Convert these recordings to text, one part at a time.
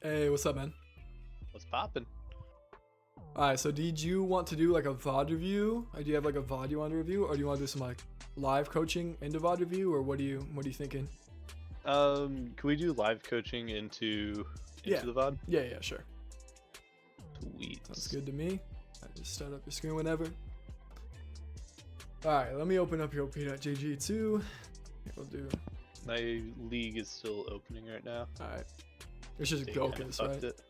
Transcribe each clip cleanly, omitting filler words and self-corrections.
Hey, what's up, man? What's poppin'? Alright, so did you want to do like a VOD review? Or do you have like a VOD you want to review? Or do you want to do some like live coaching into VOD review? Or what are you thinking? Can we do live coaching into Yeah. the VOD? Yeah, sure. Sweet. Sounds good to me. I just start up your screen whenever. Alright, let me open up your op.gg too. We'll do. My league is still opening right now. Alright. It's just They kinda Gokis, fucked right? it.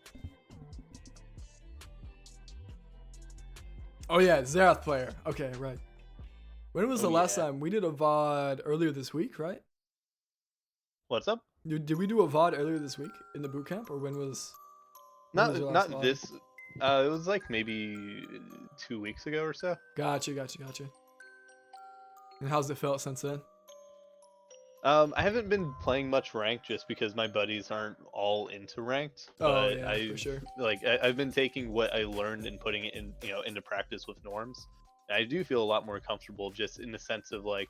Oh yeah, Xerath player. Okay, right. When was the Oh, last yeah. time? We did a VOD earlier this week, right? What's up? Did we do a VOD earlier this week in the bootcamp? Or when was your last Not VOD? this. It was like maybe 2 weeks ago or so. Gotcha. And how's it felt since then? I haven't been playing much ranked just because my buddies aren't all into ranked. Oh But yeah, for sure. I've been taking what I learned and putting it in, into practice with norms. And I do feel a lot more comfortable just in the sense of like,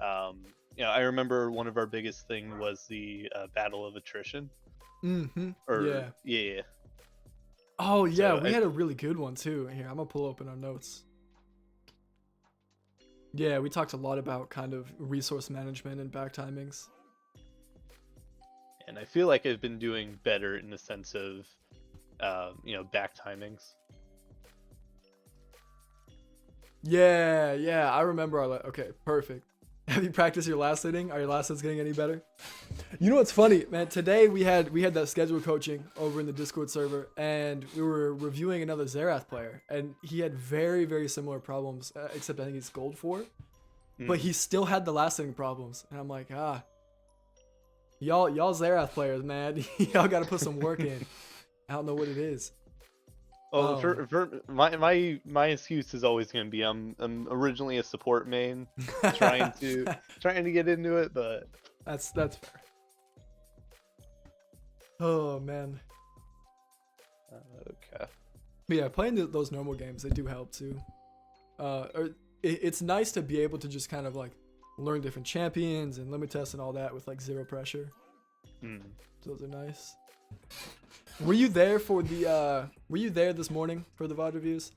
I remember one of our biggest thing was the battle of attrition. Yeah. Yeah. Oh yeah, So we I- had a really good one too. Here, I'm gonna pull open our notes. Yeah, we talked a lot about kind of resource management and back timings. And I feel like I've been doing better in the sense of, back timings. Yeah, I remember okay, perfect. Have you practiced your last hitting? Are your last hits getting any better? You know what's funny, man? Today we had that scheduled coaching over in the Discord server, and we were reviewing another Xerath player, and he had very, very similar problems, except I think he's gold 4. But he still had the last hitting problems, and I'm like, y'all Xerath players, man, y'all got to put some work in. I don't know what it is. Well, for my excuse is always going to be I'm originally a support main, trying to get into it, but That's fair. Oh man. okay. But yeah, playing those normal games, they do help too. It's nice to be able to just kind of like learn different champions and limit tests and all that with like zero pressure. Those are nice. Were you there for the? Were you there this morning for the VOD reviews?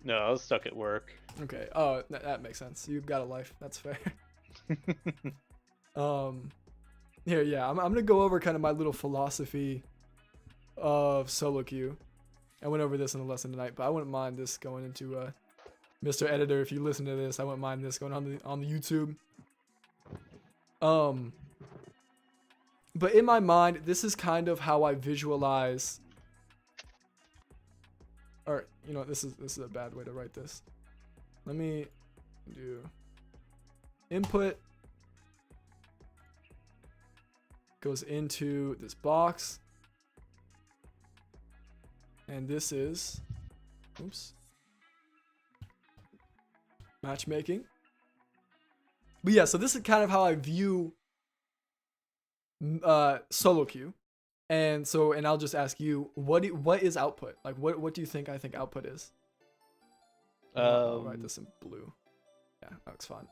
No, I was stuck at work. Okay. Oh, that makes sense. You've got a life. That's fair. Here, yeah, I'm gonna go over kind of my little philosophy of solo queue. I went over this in the lesson tonight, but I wouldn't mind this going into Mr. Editor. If you listen to this, I wouldn't mind this going on the YouTube. But in my mind, this is kind of how I visualize. Or this is a bad way to write this. Let me do input. Goes into this box, and this is matchmaking. But yeah, so this is kind of how I view solo queue. And I'll just ask you, what is output? Like what do you think I think output is? I'll write this in blue. Yeah, that looks fine.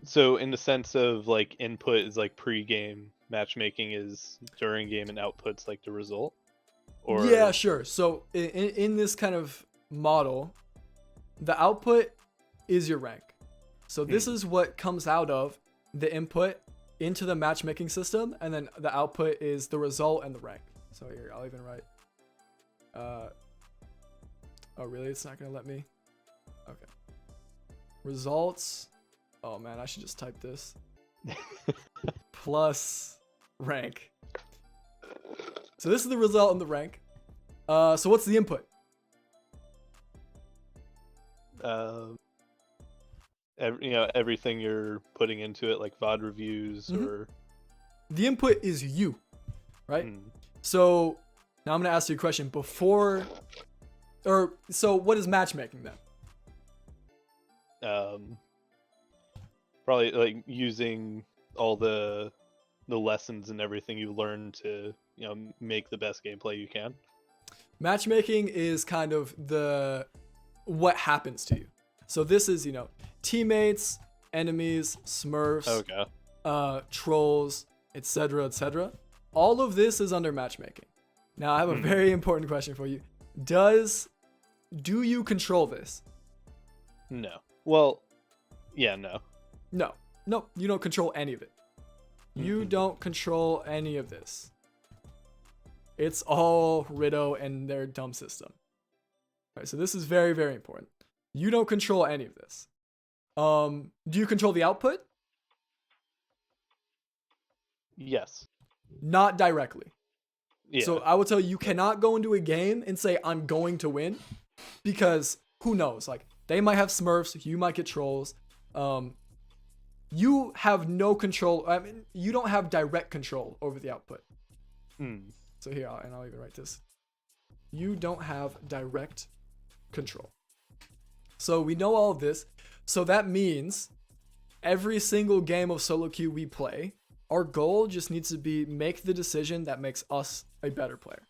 So in the sense of like input is like pre-game, matchmaking is during game, and output's like the result? Or Yeah, sure. So in this kind of model, the output is your rank. So this is what comes out of the input into the matchmaking system, and then the output is the result and the rank. So here, I'll even write. Oh really? It's not gonna let me. Okay. Results. Oh man, I should just type this. Plus rank. So this is the result and the rank. So what's the input? Everything you're putting into it, like VOD reviews or The input is you, right? So now I'm gonna ask you a question so what is matchmaking then? Probably like using all the lessons and everything you learn to make the best gameplay you can. Matchmaking is kind of what happens to you. So this is teammates, enemies, smurfs, Okay. trolls, etc. all of this is under matchmaking. Now, I have a very important question for you. Do you control this? No. Well, yeah, no. No, you don't control any of it. You don't control any of this. It's all Rideau and their dumb system. All right, so this is very, very important. You don't control any of this. Do you control the output? Yes. Not directly. Yeah. So I will tell you cannot go into a game and say, I'm going to win, because who knows? Like, they might have Smurfs, you might get trolls. You have no control. I mean, you don't have direct control over the output. So here, I'll even write this. You don't have direct control. So we know all of this. So that means every single game of solo queue we play, our goal just needs to be make the decision that makes us a better player,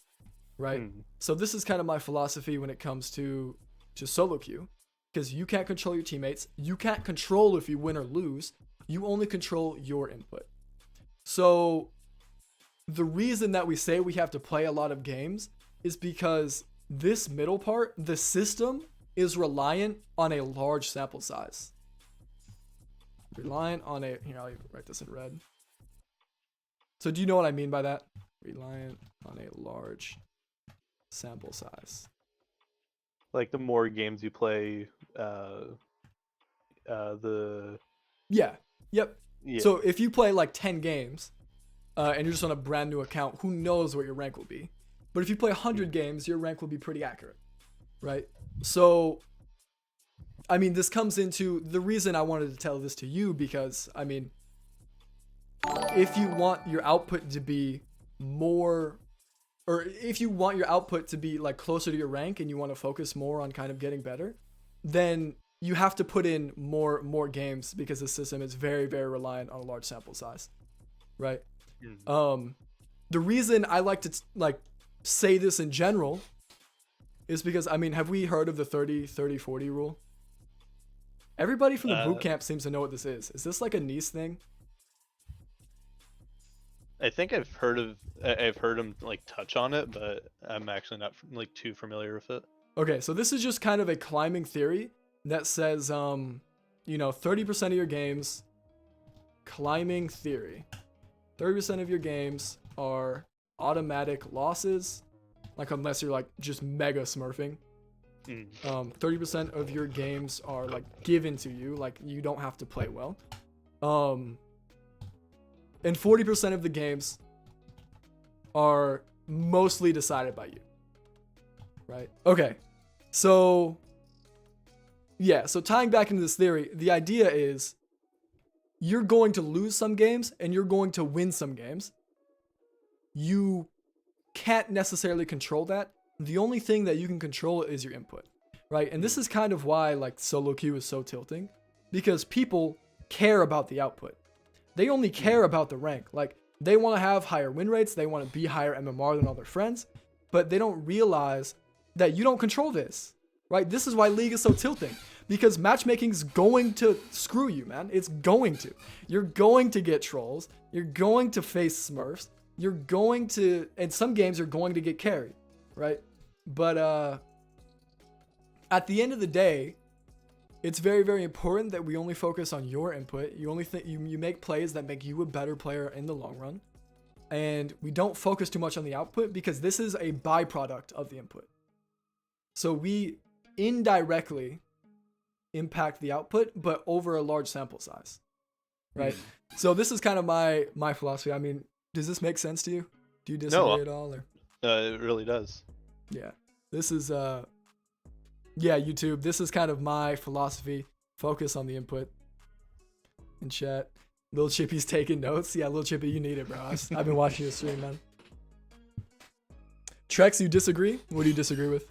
right? So this is kind of my philosophy when it comes to solo queue, because you can't control your teammates. You can't control if you win or lose. You only control your input. So the reason that we say we have to play a lot of games is because this middle part, the system, is reliant on a large sample size. Here, I'll even write this in red. So do you know what I mean by that? Reliant on a large sample size. Like the more games you play, Yeah. Yep. Yeah. So if you play like 10 games, and you're just on a brand new account, who knows what your rank will be? But if you play 100 games, your rank will be pretty accurate, right? So, I mean, this comes into the reason I wanted to tell this to you, because, I mean, if you want your output to be more, or if you want your output to be like closer to your rank and you want to focus more on kind of getting better, then you have to put in more games, because the system is very, very reliant on a large sample size, right? The reason I like to say this in general is because, I mean, have we heard of the 30-30-40 rule? Everybody from the boot camp seems to know what this is. Is this like a niche thing? I think I've heard him like touch on it, but I'm actually not like too familiar with it. Okay, so this is just kind of a climbing theory that says, 30% of your games, climbing theory, 30% of your games are automatic losses, like unless you're like just mega smurfing. 30% of your games are like given to you, like you don't have to play well. And 40% of the games are mostly decided by you, right? Okay, so yeah, so tying back into this theory, the idea is you're going to lose some games and you're going to win some games. You can't necessarily control that. The only thing that you can control is your input, right? And this is kind of why like solo queue is so tilting, because people care about the output. They only care about the rank. Like, they want to have higher win rates, they want to be higher MMR than all their friends, but they don't realize that you don't control this, right? This is why League is so tilting, because matchmaking's going to screw you, man. It's going to. You're going to get trolls. You're going to face Smurfs. You're going to, in some games, you're going to get carried, right? But at the end of the day, it's very, very important that we only focus on your input. You only think you make plays that make you a better player in the long run. And we don't focus too much on the output, because this is a byproduct of the input. So we indirectly impact the output, but over a large sample size, right? So this is kind of my philosophy. I mean, does this make sense to you? Do you disagree at all? Or? It really does. Yeah. This is YouTube. This is kind of my philosophy. Focus on the input. In chat, Lil Chippy's taking notes. Yeah, Lil Chippy, you need it, bro. I've been watching your stream, man. Trex, you disagree? What do you disagree with?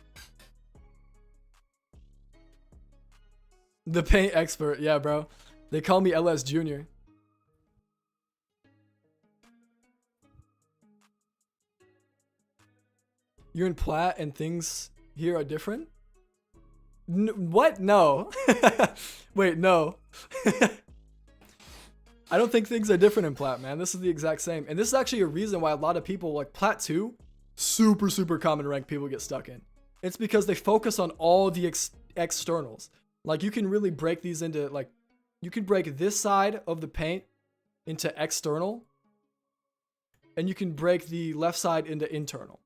The paint expert. Yeah, bro. They call me LS Junior. You're in plat and things here are different? What? No. Wait, no. I don't think things are different in Plat, man. This is the exact same. And this is actually a reason why a lot of people like Plat 2, super common rank people get stuck in. It's because they focus on all the externals. Like you can really break these into like, you can break this side of the paint into external, and you can break the left side into internal.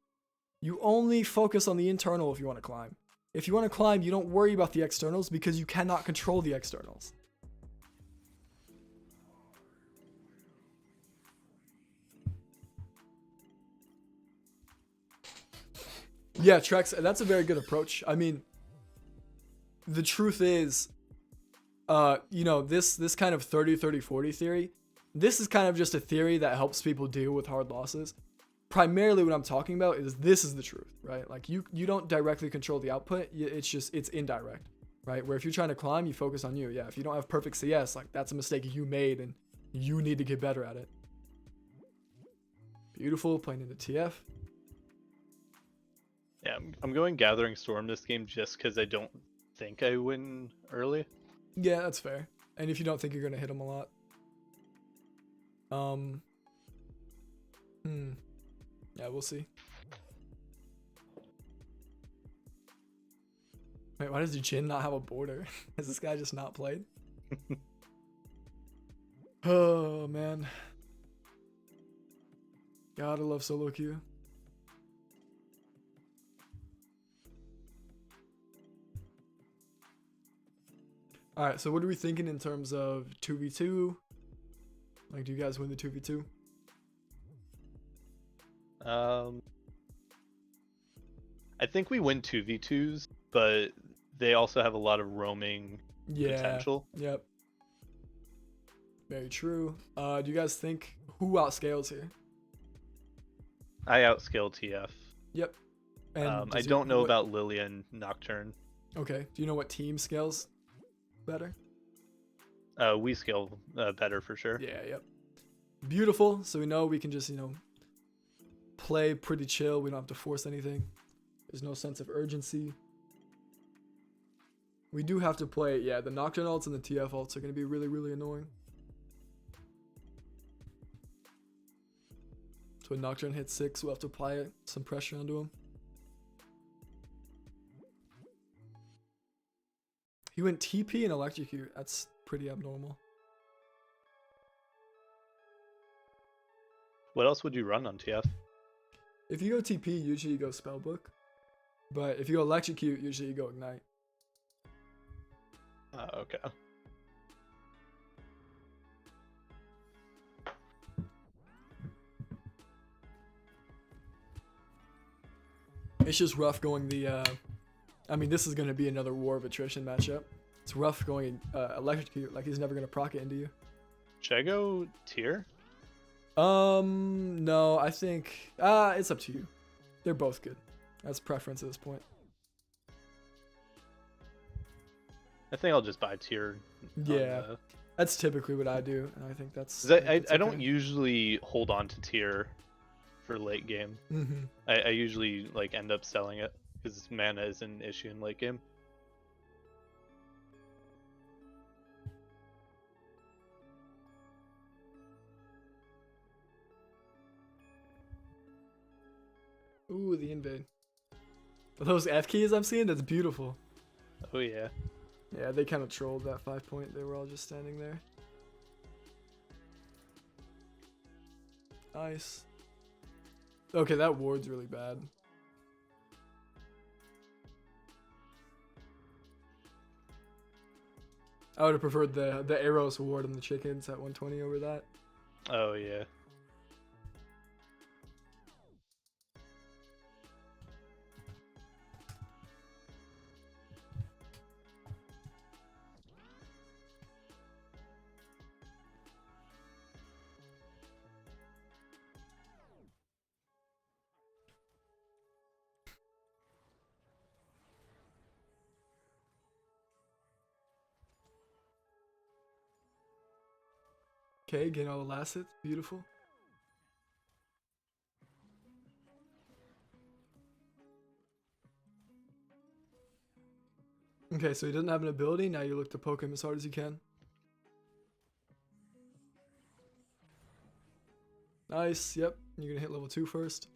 You only focus on the internal if you want to climb. If you want to climb, you don't worry about the externals because you cannot control the externals. Yeah, Trex, that's a very good approach. I mean, the truth is, you know, this kind of 30-30-40 theory, this is kind of just a theory that helps people deal with hard losses. Primarily what I'm talking about is this is the truth, right? Like you don't directly control the output. It's indirect, right? Where if you're trying to climb, you focus on you. Yeah, if you don't have perfect CS, like that's a mistake you made and you need to get better at it. Beautiful, playing into TF. Yeah, I'm going Gathering Storm this game just because I don't think I win early. Yeah, that's fair. And if you don't think you're gonna hit him a lot. Yeah, we'll see. Wait, why does Jin not have a border? Has this guy just not played? Oh, man. Gotta love solo queue. Alright, so what are we thinking in terms of 2v2? Like, do you guys win the 2v2? I think we win 2v2s, but they also have a lot of roaming potential. Yep. Very true. Do you guys think who outscales here? I outscale TF. Yep. And I don't know about Lilia and Nocturne. Okay. Do you know what team scales better? We scale better for sure. Yeah, yep. Beautiful. So we know we can just, you know, play pretty chill. We don't have to force anything. There's no sense of urgency. We do have to play, yeah, the Nocturne ults and the TF ults are going to be really annoying. So when Nocturne hits 6, we'll have to apply some pressure onto him. He went TP and Electrocute. That's pretty abnormal. What else would you run on TF? If you go TP, usually you go Spellbook. But if you go Electrocute, usually you go Ignite. Okay. It's just rough going the, I mean, this is going to be another War of Attrition matchup. It's rough going Electrocute, like he's never going to proc it into you. Should I go tier? No, I think, it's up to you. They're both good. That's preference at this point. I think I'll just buy tier. Yeah, that's typically what I do, and I think that's. I don't usually hold on to tier for late game. Mm-hmm. I usually like end up selling it because mana is an issue in late game. Ooh, the invade. Those F keys I'm seeing, that's beautiful. Oh yeah. Yeah, they kind of trolled that 5 point. They were all just standing there. Nice. Okay, that ward's really bad. I would have preferred the arrows ward and the chickens at 120 over that. Oh yeah. Okay, getting all the last hits. Beautiful. Okay, so he doesn't have an ability. Now you look to poke him as hard as you can. Nice. Yep. You're gonna hit level 2 first.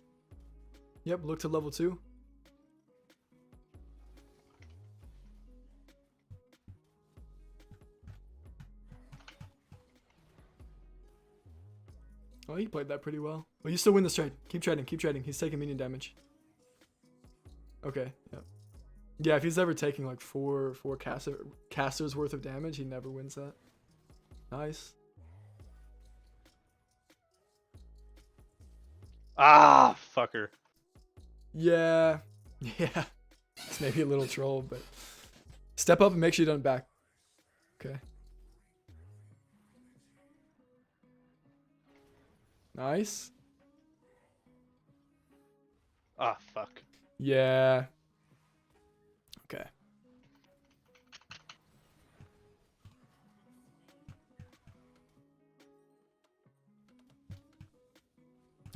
Yep. Look to level 2. Oh, he played that pretty well. Well, you still win this trade. Keep trading. Keep trading. He's taking minion damage. Okay. Yep. Yeah, if he's ever taking like four casters worth of damage, he never wins that. Nice. Ah, fucker. Yeah. Yeah. It's maybe a little troll, but step up and make sure you don't back. Okay. Nice. Ah, fuck. Yeah. Okay.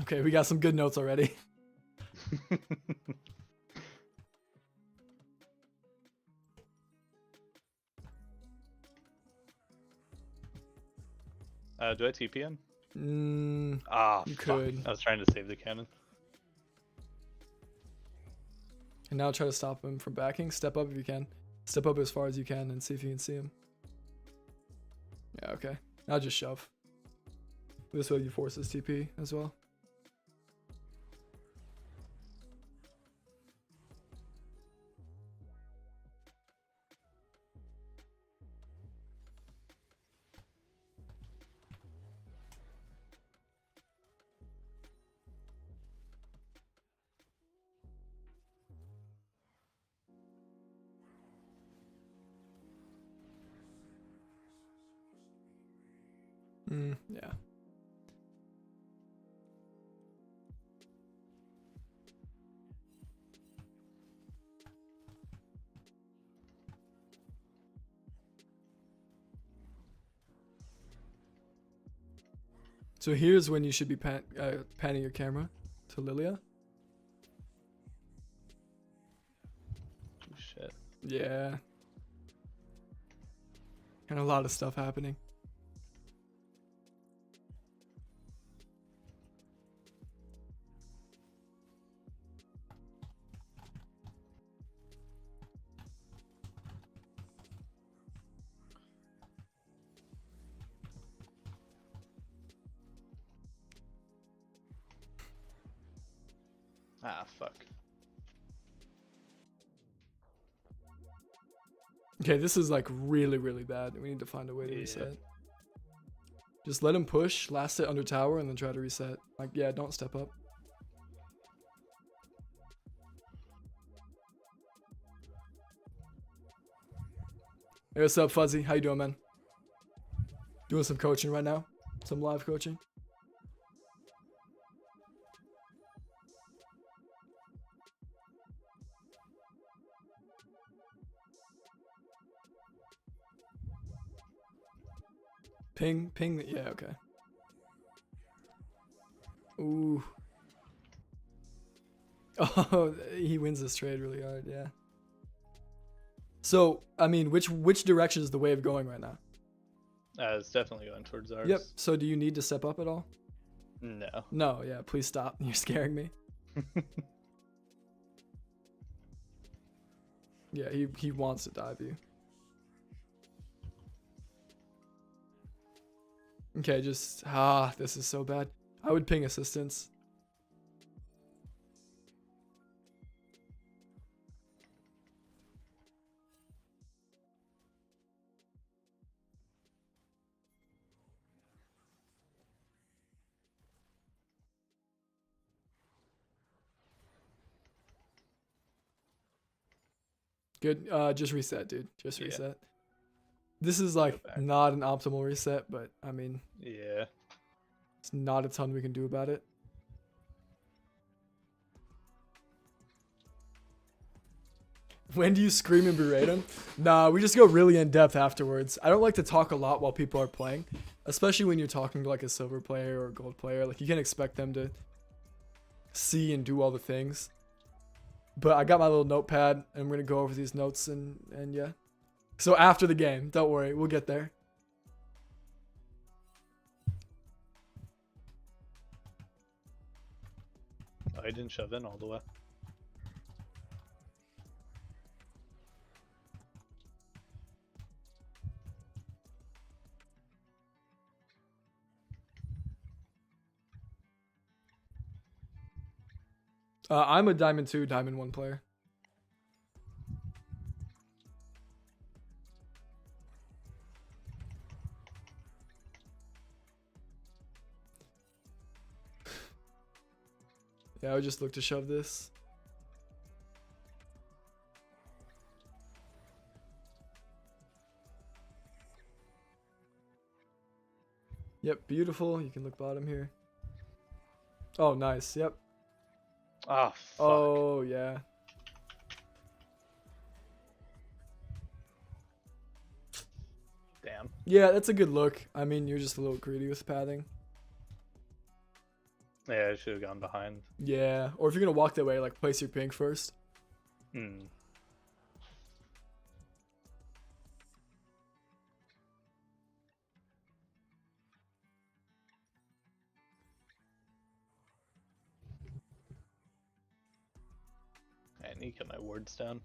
Okay, we got some good notes already. Do I TP him? You Fuck. could. I was trying to save the cannon. And now try to stop him from backing. Step up if you can. Step up as far as you can and see if you can see him. Yeah, okay. Now just shove. This way you force his TP as well. Yeah. So here's when you should be panning your camera to Lilia. Oh, shit. Yeah. And a lot of stuff happening. Ah, fuck. Okay, this is like really, really bad. We need to find a way to reset. Just let him push, last hit under tower, and then try to reset. Like, yeah, don't step up. Hey, what's up, Fuzzy? How you doing, man? Doing some coaching right now. Some live coaching. Ping. Yeah, okay. Ooh. Oh, he wins this trade really hard. Yeah. So, I mean, which direction is the wave going right now? It's definitely going towards ours. Yep. So, do you need to step up at all? No. No. Yeah. Please stop. You're scaring me. Yeah. He wants to dive you. Okay. Just this is so bad. I would ping assistance. Good. Just reset, dude. Just reset. This is like not an optimal reset, but I mean, Yeah. it's not a ton we can do about it. When do you scream and berate him? Nah, we just go really in depth afterwards. I don't like to talk a lot while people are playing, especially when you're talking to like a silver player or a gold player. Like, you can't expect them to see and do all the things. But I got my little notepad, and I'm gonna go over these notes and yeah. So after the game, don't worry, we'll get there. I didn't shove in all the way. I'm a Diamond 2, Diamond 1 player. Yeah, I would just look to shove this. Yep, beautiful. You can look bottom here. Oh, nice. Yep. Ah, fuck. Oh, yeah. Damn. Yeah, that's a good look. I mean, you're just a little greedy with pathing. Yeah, I should have gone behind. Yeah, or if you're gonna walk that way, like place your pink first. Hmm. I need to get my words down.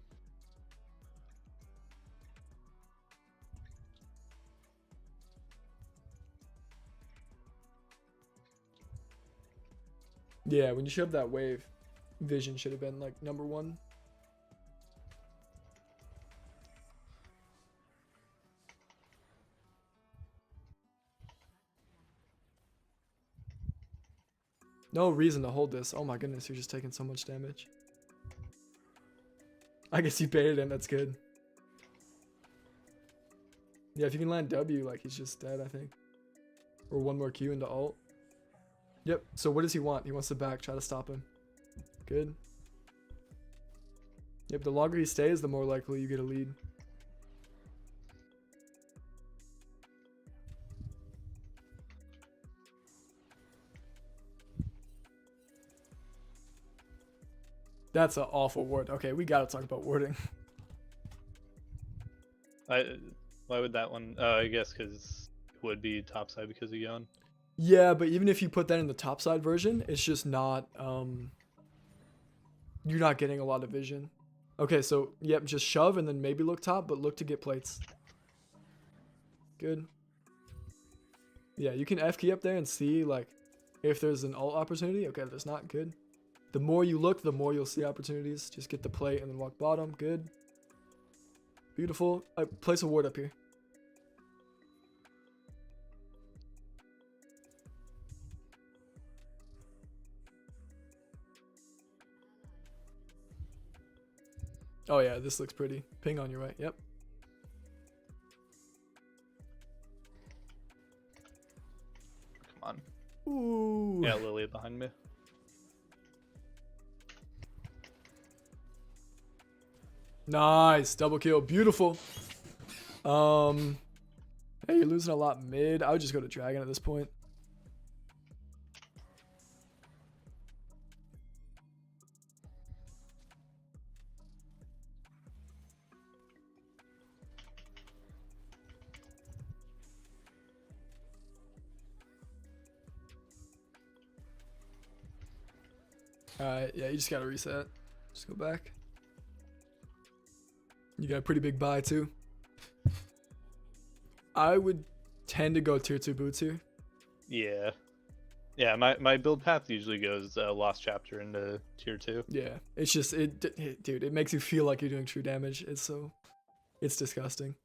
Yeah, when you shove that wave, vision should have been like number 1. No reason to hold this. Oh my goodness, you're just taking so much damage. I guess you baited him, that's good. Yeah, if you can land W, like he's just dead, I think. Or one more Q into ult. Yep, so what does he want? He wants to back, try to stop him. Good. Yep, the longer he stays, the more likely you get a lead. That's an awful ward. Okay, we gotta talk about warding. Why would that one? Oh, I guess because it would be topside because of Yon. Yeah, but even if you put that in the topside version, it's just not, you're not getting a lot of vision. Okay, so, yep, just shove and then maybe look top, but look to get plates. Good. Yeah, you can F key up there and see, like, if there's an ult opportunity. Okay, there's not. Good. The more you look, the more you'll see opportunities. Just get the plate and then walk bottom. Good. Beautiful. Place a ward up here. Oh yeah, this looks pretty. Ping on your right. Yep. Come on. Ooh. Yeah, Lily behind me. Nice. Double kill. Beautiful. Hey, you're losing a lot mid. I would just go to dragon at this point. Alright, yeah, you just gotta reset. Just go back. You got a pretty big buy too. I would tend to go tier 2 boots here. Yeah. Yeah, my build path usually goes Lost Chapter into tier 2. Yeah, it's just, dude, it makes you feel like you're doing true damage. It's disgusting.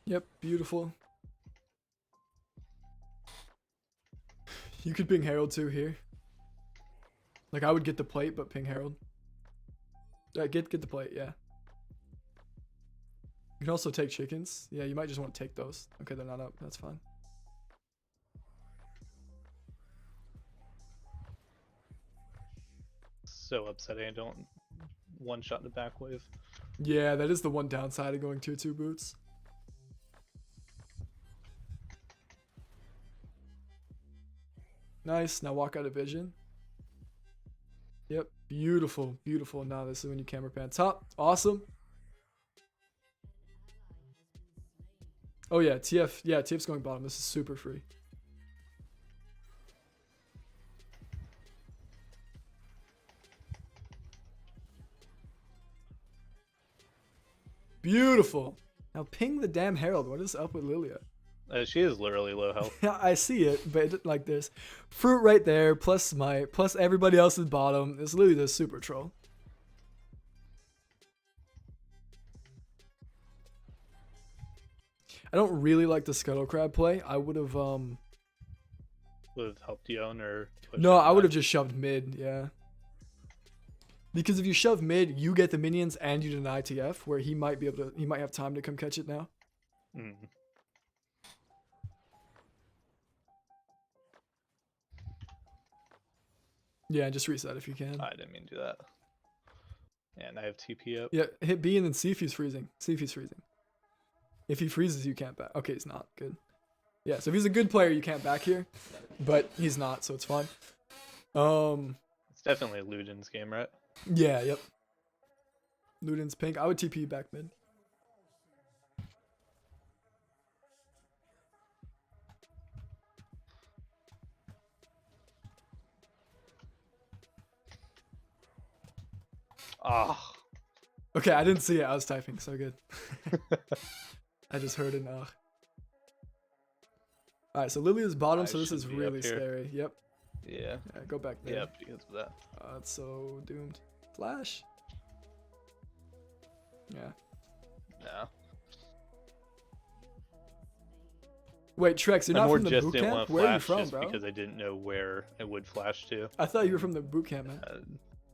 Yep, beautiful. You could ping Herald too here. Like I would get the plate, but ping Herald. Get the plate, yeah. You can also take chickens. Yeah, you might just want to take those. Okay, they're not up. That's fine. So upsetting I don't one shot in the back wave. Yeah, that is the one downside of going tier 2 boots. Nice. Now walk out of vision. Yep. Beautiful. Beautiful. Now this is when you camera pan top. Awesome. Oh yeah, TF. Yeah, TF's going bottom. This is super free. Beautiful. Now ping the damn Herald. What is up with Lilia? She is literally low health. Yeah, I see it, but like there's fruit right there, plus smite, plus everybody else's bottom. It's literally the super troll. I don't really like the scuttle crab play. I would have Would have helped you own or pushed no, it I would have back. just shoved mid, yeah. Because if you shove mid, you get the minions and you deny TF, where he might be able to, he might have time to come catch it now. Mm. Yeah, just reset if you can. I didn't mean to do that. And I have TP up. Yeah, hit B and then see if he's freezing. See if he's freezing. If he freezes, you can't back. Okay, he's not. Good. Yeah, so if he's a good player, you can't back here. But he's not, so it's fine. It's definitely Luden's game, right? Yeah, yep. Luden's pink. I would TP back mid. Ah. Okay, I didn't see it. I was typing, so good. I just heard an ugh. Alright, so Lilia's bottom, I so this is should be up really here. scary. Yep. Yeah. Yeah, go back there. Yeah, because of that. It's so doomed. Flash. Yeah. No. Wait, Trex, you're I not more from the just boot didn't camp? want to Where are you flash from, just bro? because I didn't know where it would flash to. I thought you were from the boot camp, man.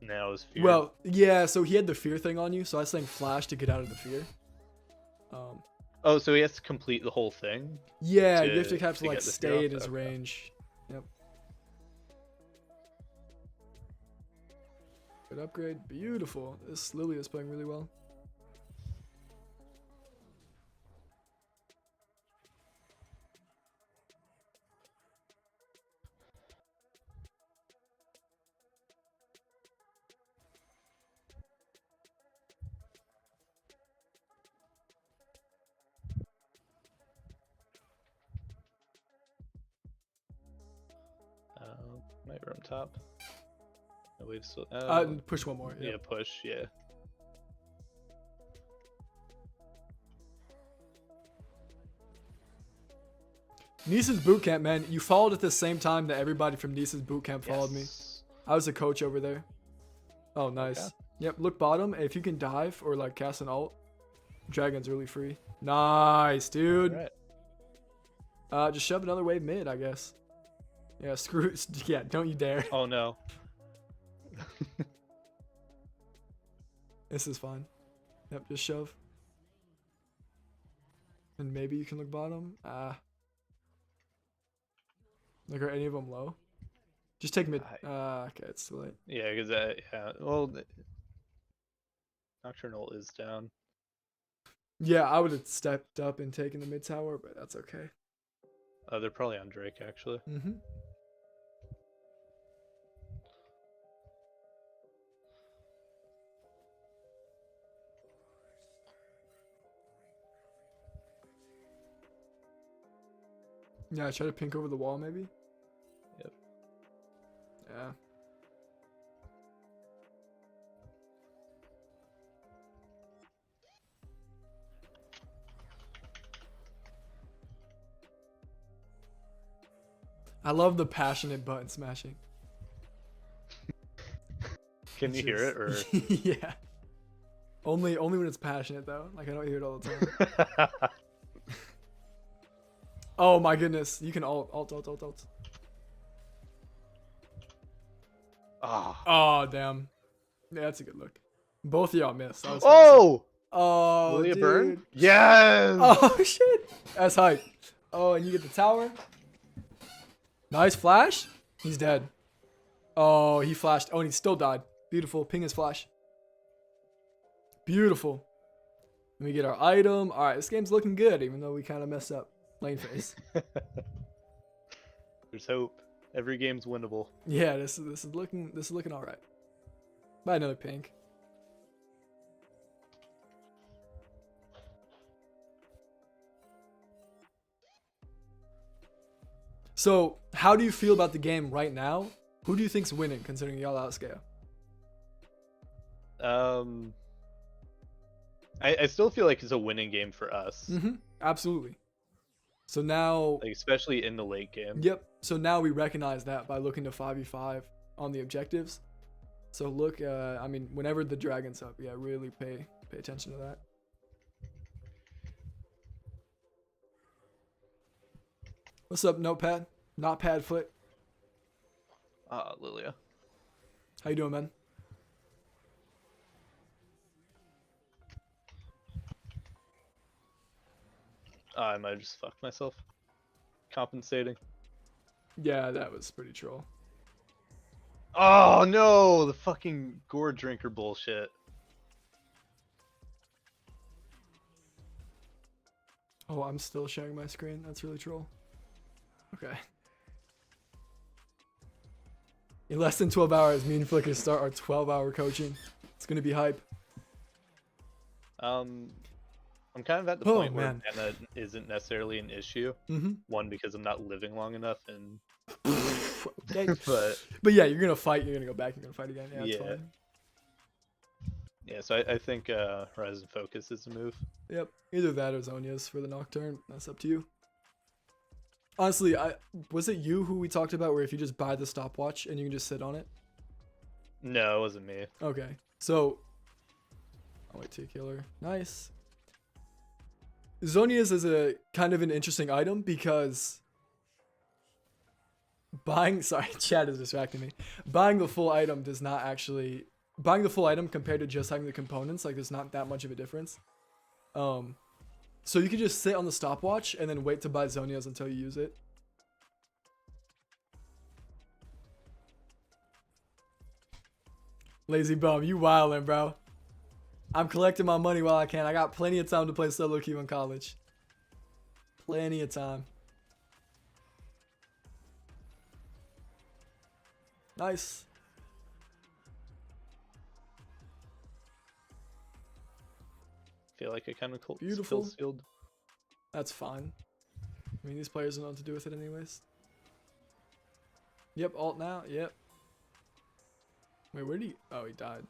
Now I was feared. Well, yeah, so he had the fear thing on you, so I was saying flash to get out of the fear. Oh, so he has to complete the whole thing? Yeah, To- you have to to like get the fear stay off? in his Okay. range. Yep. Good upgrade. Beautiful. This Lily is playing really well. Might room top. No, we've still. Push one more. Yeah, Yep. push. Yeah. Nice's boot camp, man. You followed at the same time that everybody from Nice's boot camp followed me. Yes. I was a coach over there. Oh, nice. Okay. Yep, look bottom. If you can dive or like cast an ult, Dragon's really free. Nice, dude. Alright. Just shove another wave mid, I guess. Yeah, screw it. Yeah, don't you dare. Oh no. This is fine. Yep, just shove. And maybe you can look bottom. Like, are any of them low? Just take mid. Okay, it's too late. Yeah, because yeah. Well, Nocturnal is down. Yeah, I would have stepped up and taken the mid tower, but that's okay. They're probably on Drake actually. Mm-hmm. Yeah, try to pink over the wall, maybe. Yep. Yeah. I love the passionate button smashing. Can you hear it or? Yeah. Only when it's passionate though. Like I don't hear it all the time. Oh my goodness. You can ult. Ah. Oh damn. Yeah, that's a good look. Both of y'all missed. I was Oh! Oh, Will you dude. burn? Yes! Oh shit. That's hype. Oh, and you get the tower. Nice flash. He's dead. Oh, he flashed. Oh, and he still died. Beautiful. Ping his flash. Beautiful. Let me get our item. All right, this game's looking good, even though we kind of messed up. Lane phase. There's hope. Every game's winnable. Yeah, this is looking all right. Buy another pink. So, how do you feel about the game right now? Who do you think's winning, considering the all-out scale? I still feel like it's a winning game for us, Absolutely. So now, like especially in the late game. yep. So now we recognize that by looking to 5v5 on the objectives. So look, I mean, whenever the dragon's up, yeah, really pay attention to that. What's up, Notepad? Not Padfoot. Lilia. How you doing, man? I might have just fucked myself. Compensating. Yeah, that was pretty troll. Oh no, the fucking gore drinker bullshit. Oh, I'm still sharing my screen. That's really troll. Okay. In less than 12 hours, me and Flicker start our 12-hour coaching. It's gonna be hype. I'm kind of at the Oh, point where man. mana isn't necessarily an issue. One, because I'm not living long enough, and Okay. but yeah, you're gonna fight. You're gonna go back. You're gonna fight again. Yeah, it's Yeah. fine. yeah. So I think Horizon Focus is a move. Yep. Either that or Zonia's for the Nocturne. That's up to you. Honestly, was it you who we talked about where if you just buy the stopwatch and you can just sit on it? No, it wasn't me. Okay. So, I'll wait till you kill her. Nice. Zonia's is a kind of an interesting item because sorry, chat is distracting me. Buying the full item does not actually, buying the full item compared to just having the components, like there's not that much of a difference. So you could just sit on the stopwatch and then wait to buy Zonia's until you use it. Lazy bum, you wildin', bro. I'm collecting my money while I can. I got plenty of time to play solo queue in college. Plenty of time. Nice. Feel like I kind of Beautiful. sealed. That's fine. I mean, these players don't know what to do with it anyways. Yep, alt now. Yep. Wait, where did he? Oh, he died.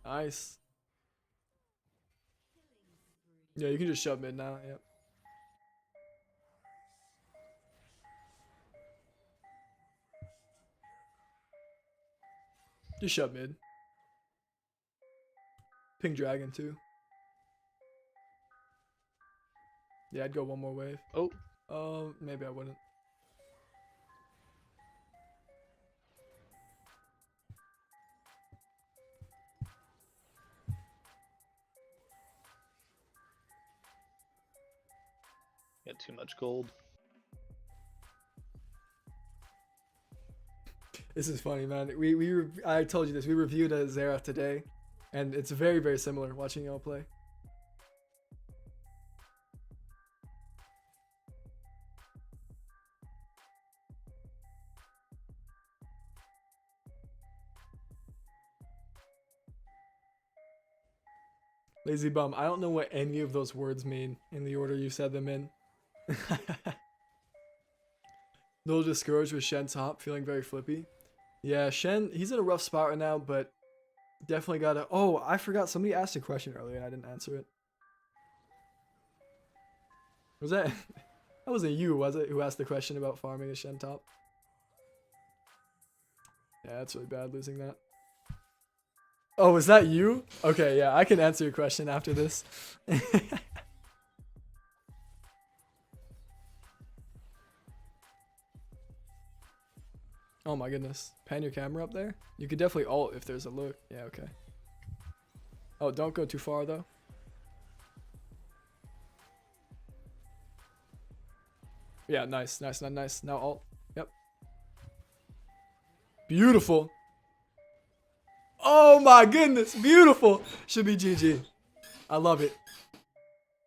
Nice. Yeah, you can just shove mid now. Yep. Just shove mid. Pink dragon too. Yeah, I'd go one more wave. Oh, Maybe I wouldn't. got too much gold. This is funny, man. I told you this. We reviewed a Xerath today, and it's very, very similar watching y'all play. Lazy bum. I don't know what any of those words mean in the order you said them in. Little discouraged with Shen top, feeling very flippy. Yeah, Shen, he's in a rough spot right now, but definitely gotta. Oh, I forgot. Somebody asked a question earlier and I didn't answer it. Was that? That wasn't you, was it? Who asked the question about farming a Shen top? Yeah, that's really bad losing that. Oh, was that you? Okay, yeah, I can answer your question after this. Oh my goodness. Pan your camera up there? You could definitely alt if there's a look. Yeah, okay. Oh, don't go too far though. Yeah, nice, nice, nice, nice. Now alt. Yep. Beautiful. Oh my goodness, beautiful. Should be GG. I love it.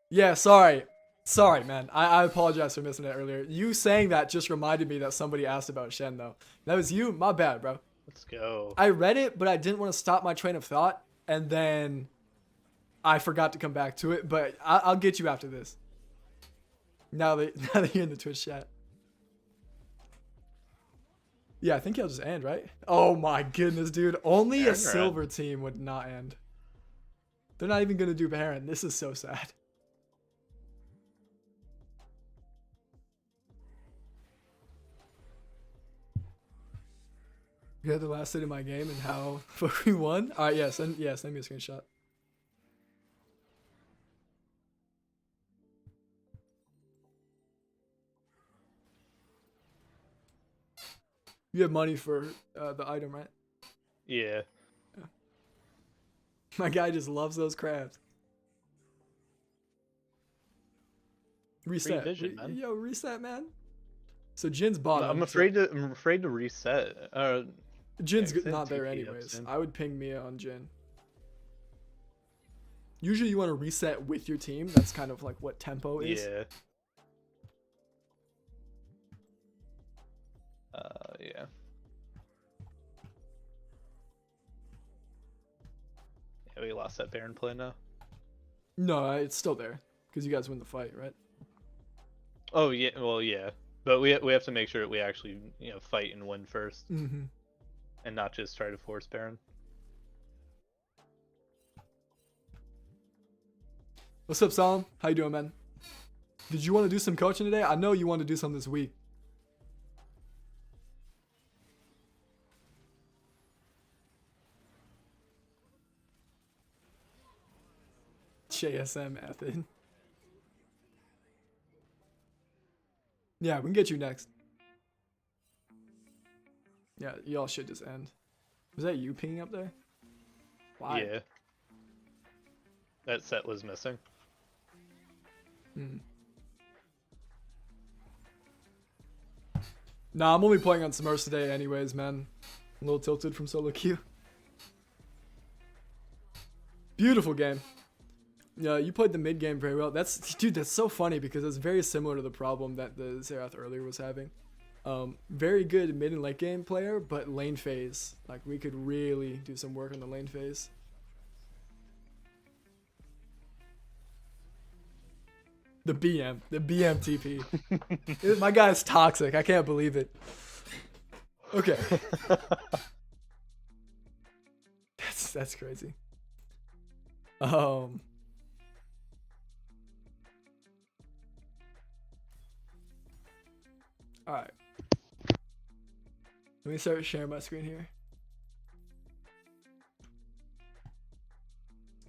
Yeah, sorry. Sorry, man. I apologize for missing it earlier. You saying that just reminded me that somebody asked about Shen, though. That was you? My bad, bro. Let's go. I read it, but I didn't want to stop my train of thought, and then I forgot to come back to it. But I'll get you after this. Now that you're in the Twitch chat. Yeah, I think he'll just end, right? Oh my goodness, dude. Only a silver team would not end. They're not even going to do Baron. This is so sad. You had the last hit in my game and how we won? Alright, yeah, send me a screenshot. You have money for the item, right? Yeah. My guy just loves those crabs. Reset. Vision, man. Yo, reset, man. So Jin's bottom. I'm afraid to reset. Jin's yeah, not there anyways. I would ping Mia on Jin. Usually you want to reset with your team. That's kind of like what tempo is. Yeah. Yeah. Yeah, we lost that Baron play now. No, it's still there because you guys win the fight, right? Oh yeah, well yeah, but we have to make sure that we actually fight and win first, Mm-hmm. and not just try to force Baron. What's up, Salam? How you doing, man? Did you want to do some coaching today? I know you want to do some this week. JSM method. Yeah, we can get you next. Yeah, y'all should just end. Was that you pinging up there? Why? Yeah. That set was missing. Nah, I'm only playing on Smurfs today anyways, man. A little tilted from solo queue. Beautiful game. Yeah, you played the mid game very well. Dude, that's so funny because it's very similar to the problem that the Xerath earlier was having. Very good mid and late game player, but lane phase. Like, we could really do some work on the lane phase. The BM TP. My guy's toxic. I can't believe it. Okay. That's crazy. All right. Let me start sharing my screen here.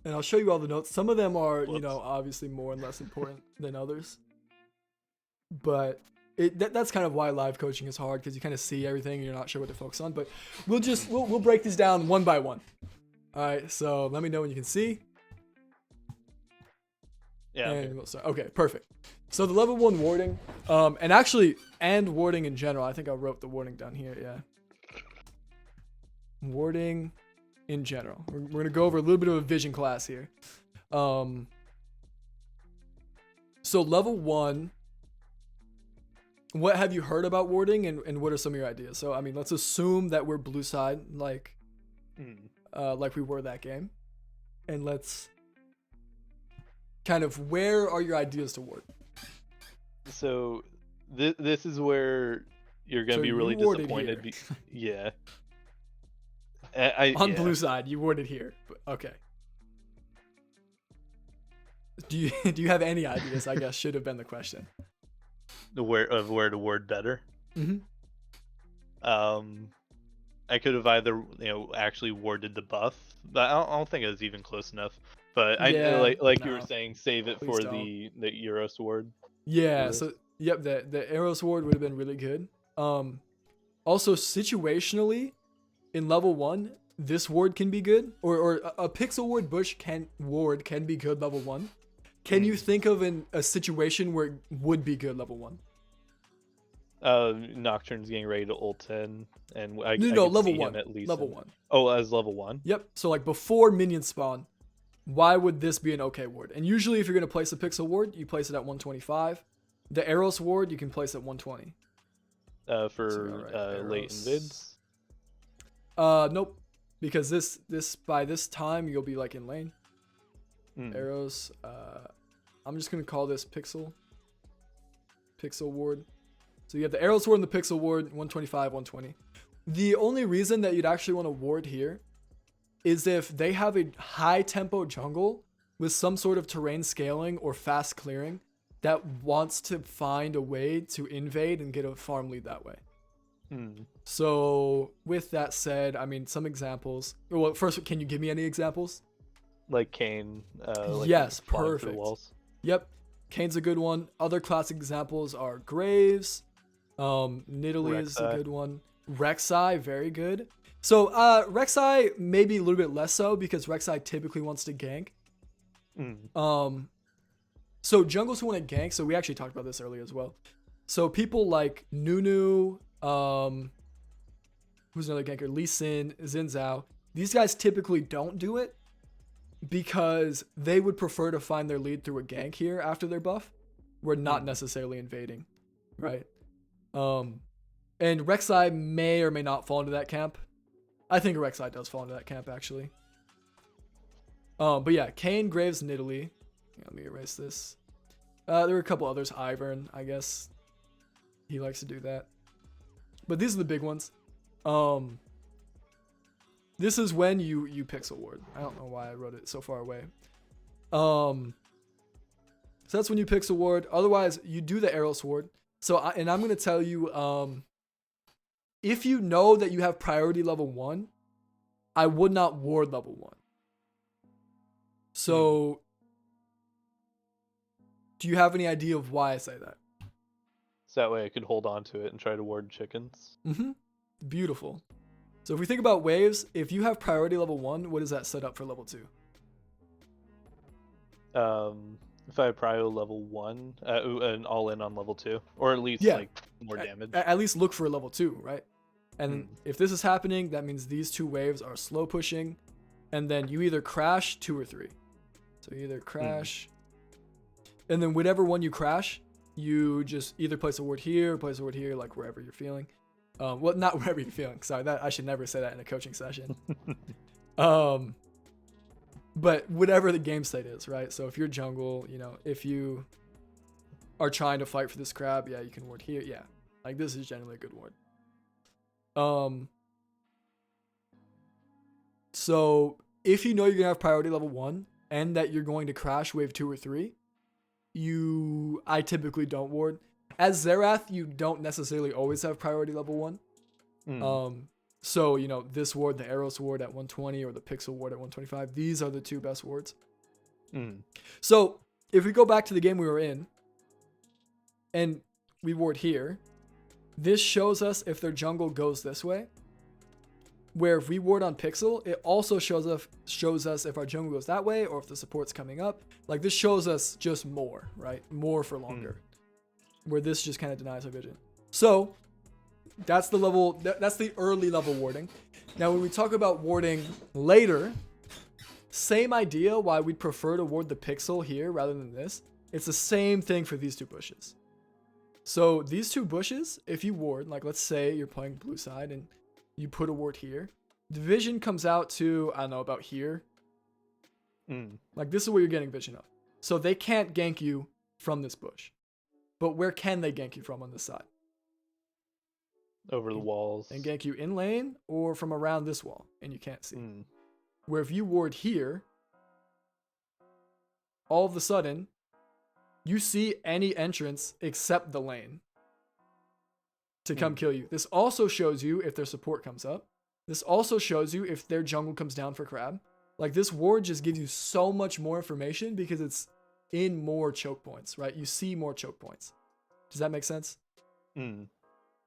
And I'll show you all the notes. Some of them are, obviously more and less important than others. But that's kind of why live coaching is hard, because you kind of see everything and you're not sure what to focus on. But we'll break these down one by one. All right, so let me know when you can see. Yeah. And we'll start. Okay, perfect. So the level 1 warding, and warding in general. I think I wrote the warding down here. Yeah. Warding in general. We're gonna go over a little bit of a vision class here. So level 1. What have you heard about warding, and what are some of your ideas? So I mean, let's assume that we're blue side, like we were that game, and let's kind of, where are your ideas to ward? So this is where you're gonna be really disappointed. Yeah. On blue side, you warded here. But, okay. Do you have any ideas? I guess should have been the question. Where to ward better. Mm-hmm. I could have either actually warded the buff, but I don't think it was even close enough. But you were saying, save it for the Euros ward. Yeah. Euros. So yep, the Eros ward would have been really good. Also situationally, in level 1, this ward can be good, or a pixel ward bush can be good level 1. Can you think of a situation where it would be good level 1? Nocturne's getting ready to ult 10, and level 1 at least level 1. Oh, as level 1. Yep. So like before minions spawn, why would this be an okay ward? And usually if you're going to place a pixel ward, you place it at 125. The Eros ward, you can place at 120. For late invids? Nope. Because this by this time, you'll be like in lane. Arrows. I'm just going to call this pixel ward. So you have the Arrows ward and the pixel ward, 125, 120. The only reason that you'd actually want to ward here is if they have a high tempo jungle with some sort of terrain scaling or fast clearing that wants to find a way to invade and get a farm lead that way. So with that said, I mean, some examples. Well, first, can you give me any examples? Like Kayn. Yes, perfect. Yep, Kayn's a good one. Other classic examples are Graves. Nidalee is a good one. Rek'Sai, very good. So Rek'Sai maybe a little bit less so because Rek'Sai typically wants to gank. So jungles who want to gank, so we actually talked about this earlier as well. So people like Nunu, who's another ganker? Lee Sin, Xin Zhao. These guys typically don't do it because they would prefer to find their lead through a gank here after their buff. We're not necessarily invading, right? And Rek'Sai may or may not fall into that camp. I think Rek'Sai does fall into that camp actually. But yeah, Kayn, Graves, Nidalee. Let me erase this. There were a couple others. Ivern, I guess. He likes to do that. But these are the big ones. This is when you pixel ward. I don't know why I wrote it so far away. So that's when you pixel ward. Otherwise, you do the Arrows ward. So, and I'm going to tell you, if you know that you have priority level 1, I would not ward level 1. So, do you have any idea of why I say that? So that way I could hold on to it and try to ward chickens. Beautiful. So if we think about waves, if you have priority level 1, what does that set up for level 2? If I have priority level 1, and all in on level 2, or at least like more damage. At least look for level 2, right? And if this is happening, that means these two waves are slow pushing, and then you either crash 2 or 3. So you either crash, and then whatever one you crash, you just either place a ward here, or place a ward here, like wherever you're feeling. Well, not wherever you're feeling. Sorry, that I should never say that in a coaching session. But whatever the game state is, right? So if you're jungle, you know, if you are trying to fight for this crab, yeah, you can ward here. Yeah, like this is generally a good ward. So if you know you're gonna have priority level 1 and that you're going to crash wave 2 or 3, I typically don't ward. As Xerath, you don't necessarily always have priority level 1. So, you know, this ward, the Arrows ward at 120 or the Pixel ward at 125, these are the two best wards. So if we go back to the game we were in and we ward here, this shows us if their jungle goes this way. Where if we ward on Pixel, it also shows us if our jungle goes that way or if the support's coming up. Like this shows us just more, right? More for longer. Where this just kind of denies our vision. So that's the level, that's the early level warding. Now when we talk about warding later, same idea why we'd prefer to ward the Pixel here rather than this. It's the same thing for these two bushes. So these two bushes, if you ward, like let's say you're playing blue side and you put a ward here, the vision comes out to, I don't know, about here. Like this is where you're getting vision of. So they can't gank you from this bush. But where can they gank you from on this side? Over the walls. And gank you in lane or from around this wall, and you can't see. Where if you ward here, all of a sudden, you see any entrance except the lane to come kill you. This also shows you if their support comes up. This also shows you if their jungle comes down for crab. Like this ward just gives you so much more information because it's in more choke points, right? You see more choke points. Does that make sense?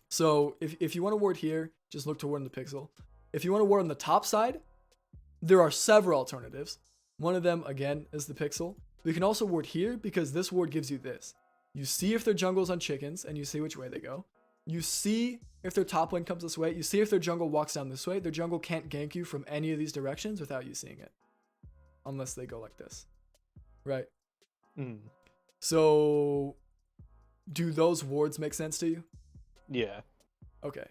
So if you want to ward here, just look to ward in the Pixel. If you want to ward on the top side, there are several alternatives. One of them, again, is the Pixel. We can also ward here because this ward gives you this. You see if their jungle's on chickens and you see which way they go. You see if their top lane comes this way. You see if their jungle walks down this way. Their jungle can't gank you from any of these directions without you seeing it. unless they go like this, right? Mm. So do those wards make sense to you? Yeah. Okay,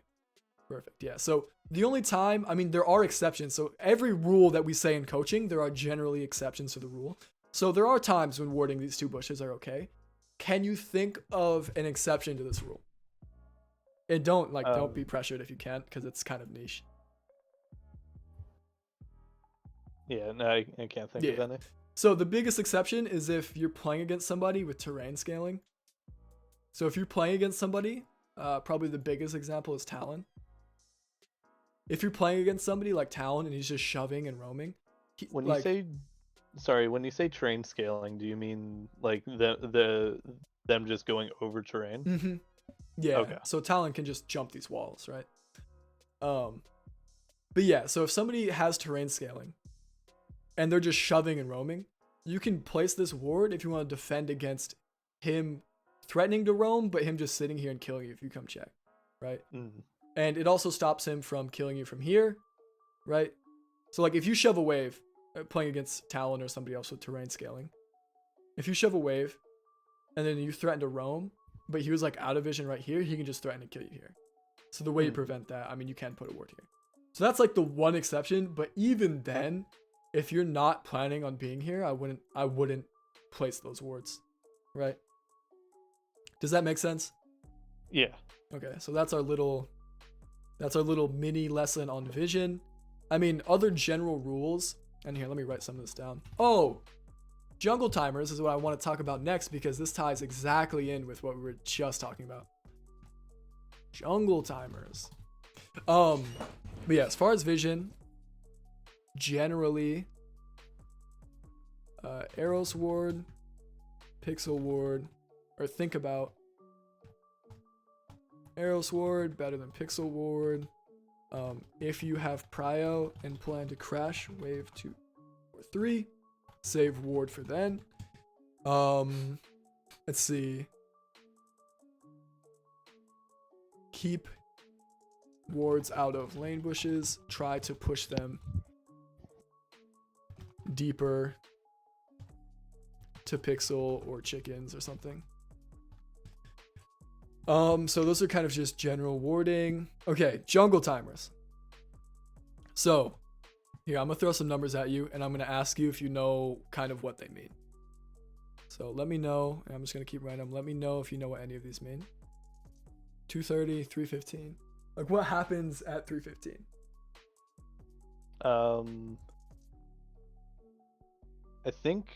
perfect. Yeah, so the only time, I mean, there are exceptions. So every rule that we say in coaching, there are generally exceptions to the rule. So there are times when warding these 2 bushes are okay. Can you think of an exception to this rule? And don't be pressured if you can't, because it's kind of niche. Yeah, no, I can't think of any. So the biggest exception is if you're playing against somebody with terrain scaling. So if you're playing against somebody, probably the biggest example is Talon. If you're playing against somebody like Talon and he's just shoving and roaming, When you say terrain scaling, do you mean like them just going over terrain? Mm-hmm. Yeah. Okay. So Talon can just jump these walls, right? But yeah, so if somebody has terrain scaling and they're just shoving and roaming, you can place this ward if you want to defend against him threatening to roam, but him just sitting here and killing you if you come check, right? Mm. And it also stops him from killing you from here, right? So like if you shove a wave, playing against Talon or somebody else with terrain scaling, if you shove a wave and then you threaten to roam, but he was like out of vision right here, he can just threaten to kill you here. So the way you prevent that, I mean, you can put a ward here. So that's like the one exception, but even then, if you're not planning on being here, I wouldn't place those wards, right? Does that make sense? Yeah. Okay, so that's our little mini lesson on vision. I mean, other general rules, and here, let me write some of this down. Oh, jungle timers is what I want to talk about next, because this ties exactly in with what we were just talking about. Jungle timers. But yeah, as far as vision, generally, Eros ward, Pixel ward, or think about Eros ward better than Pixel ward. If you have prio and plan to crash wave 2 or 3, save ward for then. Let's see. Keep wards out of lane bushes. Try to push them deeper to Pixel or chickens or something. So those are kind of just general warding. Okay, jungle timers. So here, I'm gonna throw some numbers at you and I'm gonna ask you if you know kind of what they mean. So let me know, and I'm just gonna keep random. Let me know if you know what any of these mean. 230, 315. Like what happens at 315? I think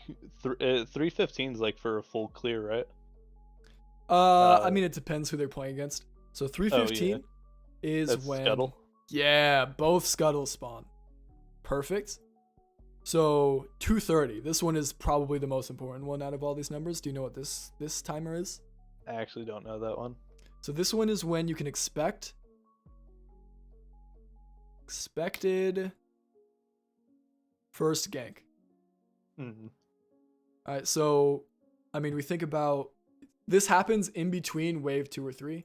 315 is like for a full clear, right? I mean, it depends who they're playing against. So 315 is That's when Scuttle. Yeah, both scuttles spawn. Perfect. So 230. This one is probably the most important one out of all these numbers. Do you know what this timer is? I actually don't know that one. So this one is when you can expected first gank. Mm-hmm. All right, so I mean, we think about this happens in between wave 2 or 3.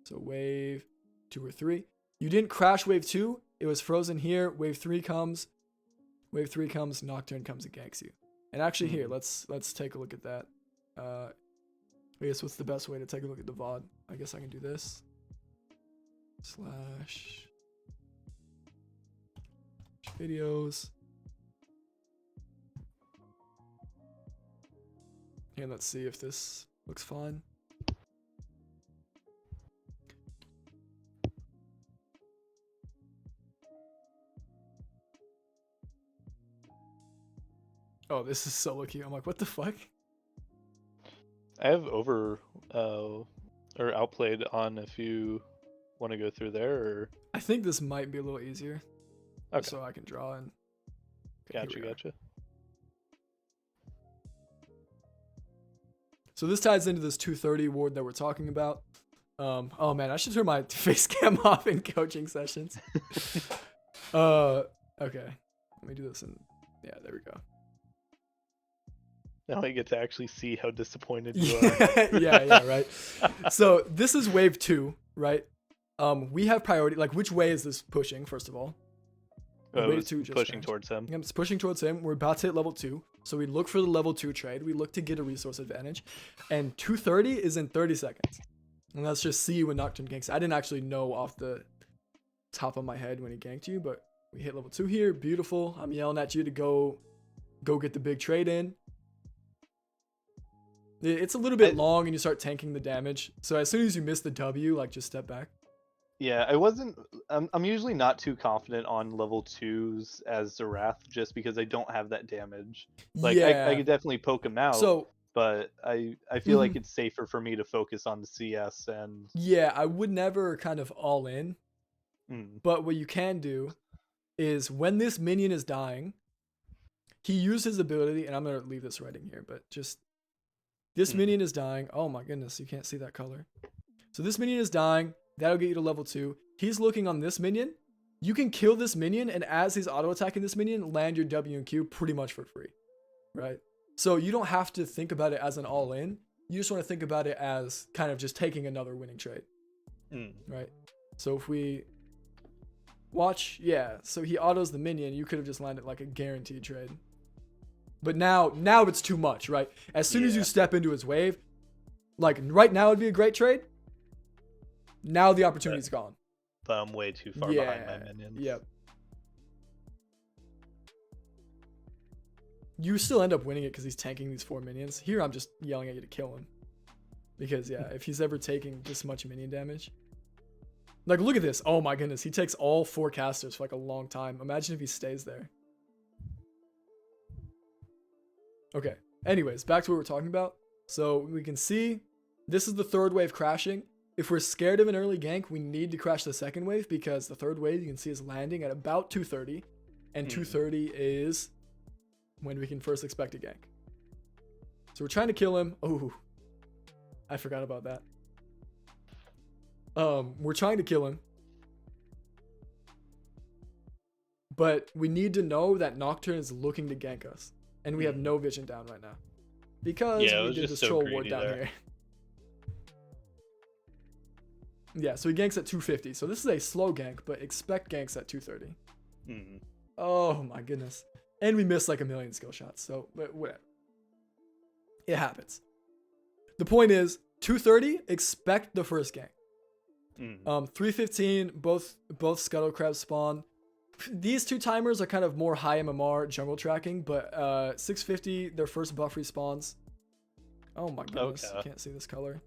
So wave 2 or 3. You didn't crash wave 2. It was frozen here. Wave 3 comes. Wave 3 comes. Nocturne comes and ganks you. And actually here, let's take a look at that. I guess what's the best way to take a look at the VOD? I guess I can do this. Slash videos. And let's see if this looks fine. Oh, this is so cute. I'm like, what the fuck? I have or outplayed on if you want to go through there, or I think this might be a little easier. Okay. So I can draw in. Okay, Gotcha. So this ties into this 230 ward that we're talking about. Oh man, I should turn my face cam off in coaching sessions. Okay. Let me do this yeah, there we go. Now I get to actually see how disappointed you are. yeah, right. So this is wave 2, right? We have priority. Like, which way is this pushing, first of all? The it wave was 2 just pushing vanished. towards him. Yep, it's pushing towards him. We're about to hit level 2. So we look for the level 2 trade. We look to get a resource advantage. And 230 is in 30 seconds. And let's just see when Nocturne ganks. I didn't actually know off the top of my head when he ganked you, but we hit level 2 here. Beautiful. I'm yelling at you to go get the big trade in. It's a little bit long and you start tanking the damage. So as soon as you miss the W, like just step back. Yeah, I wasn't. I'm usually not too confident on level 2s as Xerath just because I don't have that damage. Like Yeah. I could definitely poke him out, So but I feel like it's safer for me to focus on the CS and. yeah, I would never kind of all in. But what you can do is when this minion is dying, he used his ability, and I'm going to leave this writing here, but just this minion is dying. Oh my goodness, you can't see that color. So this minion is dying. That'll get you to level 2. He's looking on this minion. You can kill this minion, and as he's auto-attacking this minion, land your W and Q pretty much for free, right? So you don't have to think about it as an all-in. You just want to think about it as kind of just taking another winning trade, right? So if we watch, yeah, so he autos the minion. You could have just landed like a guaranteed trade. But now it's too much, right? As soon as you step into his wave, like right now would be a great trade. Now the opportunity's gone. But I'm way too far behind my minions. Yep. You still end up winning it because he's tanking these 4 minions. Here I'm just yelling at you to kill him. Because yeah, if he's ever taking this much minion damage. Like look at this. Oh my goodness. He takes all 4 casters for like a long time. Imagine if he stays there. Okay. Anyways, back to what we're talking about. So we can see this is the 3rd wave crashing. If we're scared of an early gank, we need to crash the 2nd wave because the 3rd wave you can see is landing at about 230. And 230 is when we can first expect a gank. So we're trying to kill him. Oh, I forgot about that. We're trying to kill him. But we need to know that Nocturne is looking to gank us. And we have no vision down right now. Because we did this troll ward down here. Yeah, so he ganks at 250. So this is a slow gank, but expect ganks at 230. Oh my goodness. And we missed like a million skill shots. So whatever. It happens. The point is, 230, expect the first gank. 315, both Scuttle Crabs spawn. These 2 timers are kind of more high MMR jungle tracking, but 650, their first buff respawns. Oh my goodness, I can't see this color.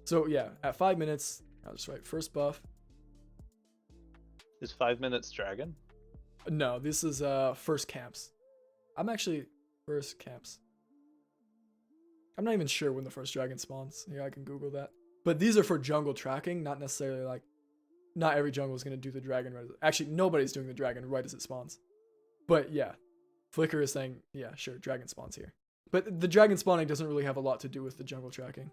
So yeah, at 5 minutes, I'll just write first buff. Is 5 minutes dragon? No, this is first camps. I'm actually first camps. I'm not even sure when the first dragon spawns. Yeah, I can Google that. But these are for jungle tracking, not necessarily like, not every jungle is going to do the dragon right. Actually, nobody's doing the dragon right as it spawns. But yeah, Flicker is saying, yeah, sure, dragon spawns here. But the dragon spawning doesn't really have a lot to do with the jungle tracking.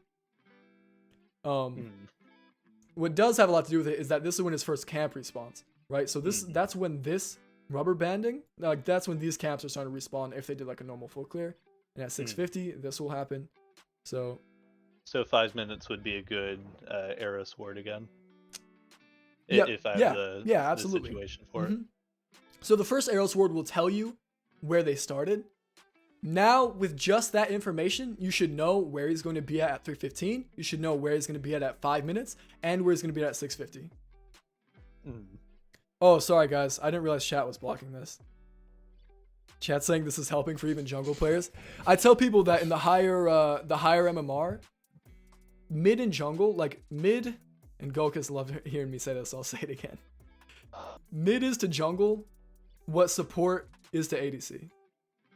What does have a lot to do with it is that this is when his first camp respawns, right? So that's when this rubber banding, like that's when these camps are starting to respawn if they did like a normal full clear. And at 650, this will happen. So 5 minutes would be a good arrow sword again. Yep. If I have the absolutely. situation for it. So the first arrow sword will tell you where they started. Now, with just that information, you should know where he's going to be at 315. You should know where he's going to be at 5 minutes and where he's going to be at 650. Oh, sorry guys. I didn't realize chat was blocking this. Chat saying this is helping for even jungle players. I tell people that in the higher MMR, mid and jungle, like mid, and Gokus loved hearing me say this, so I'll say it again. Mid is to jungle what support is to ADC.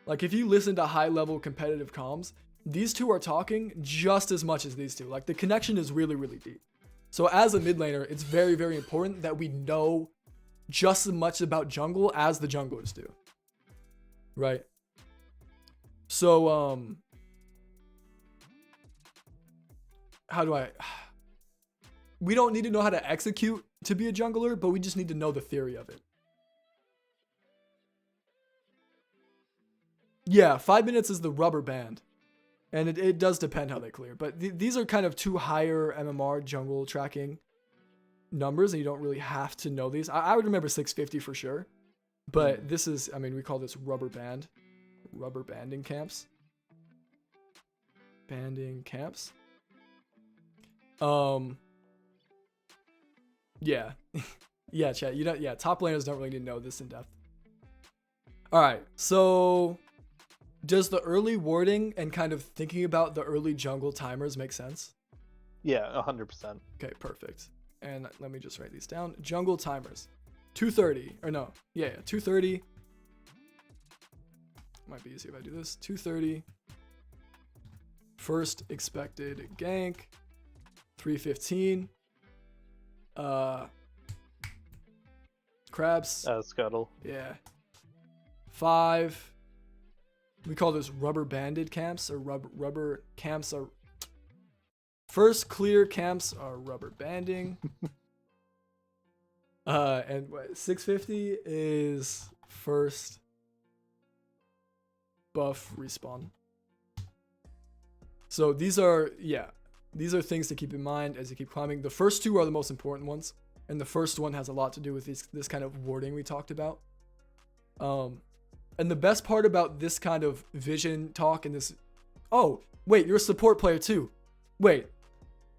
Like if you listen to high level competitive comms, these two are talking just as much as these two. Like the connection is really, really deep. So as a mid laner, it's very, very important that we know just as much about jungle as the junglers do. Right? So, how do I... We don't need to know how to execute to be a jungler, but we just need to know the theory of it. Yeah, 5 minutes is the rubber band. And it does depend how they clear. But these are kind of 2 higher MMR jungle tracking numbers and you don't really have to know these. I would remember 650 for sure. But this is, I mean, we call this rubber banding camps. Banding camps. Yeah. Yeah, chat. Top laners don't really need to know this in depth. All right. So does the early warding and kind of thinking about the early jungle timers make sense? Yeah, 100%. Okay, perfect. And let me just write these down. Jungle timers. 230 or no. Yeah, 230. Might be easier if I do this. 230. First expected gank. 315. Crabs. Scuttle. Yeah. 5. We call this rubber banded camps or rubber camps are first clear camps are rubber banding. And 650 is first buff respawn. So these are things to keep in mind as you keep climbing. The first two are the most important ones, and the first one has a lot to do with this kind of warding we talked about. And the best part about this kind of vision talk and this, oh wait, you're a support player too. Wait,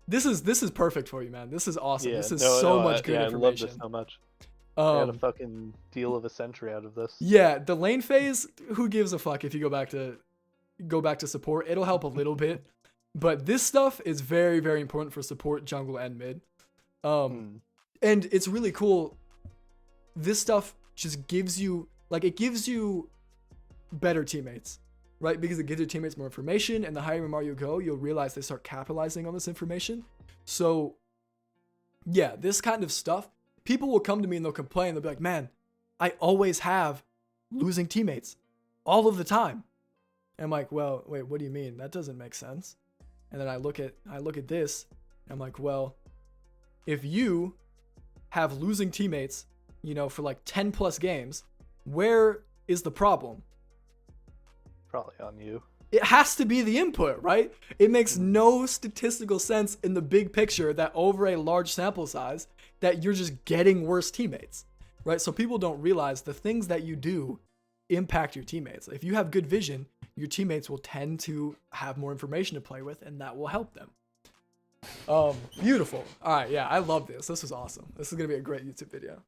this is perfect for you, man. This is awesome. This is so much good information. I love this so much. I got a fucking deal of a century out of this. Yeah, the lane phase, who gives a fuck if you go back to support? It'll help a little bit, but this stuff is very, very important for support, jungle, and mid. And it's really cool. This stuff just gives you better teammates, right? Because it gives your teammates more information, and the higher MMR you go, you'll realize they start capitalizing on this information. So yeah, this kind of stuff, people will come to me and they'll complain. They'll be like, man, I always have losing teammates all of the time. And I'm like, well, wait, what do you mean? That doesn't make sense. And then I look at this and I'm like, well, if you have losing teammates, for like 10 plus games, where is the problem? Probably on you. It has to be the input, right? It makes no statistical sense in the big picture that over a large sample size that you're just getting worse teammates, right? So people don't realize the things that you do impact your teammates. If you have good vision, your teammates will tend to have more information to play with, and that will help them. Beautiful. All right, yeah, I love this. This was awesome. This is gonna be a great YouTube video.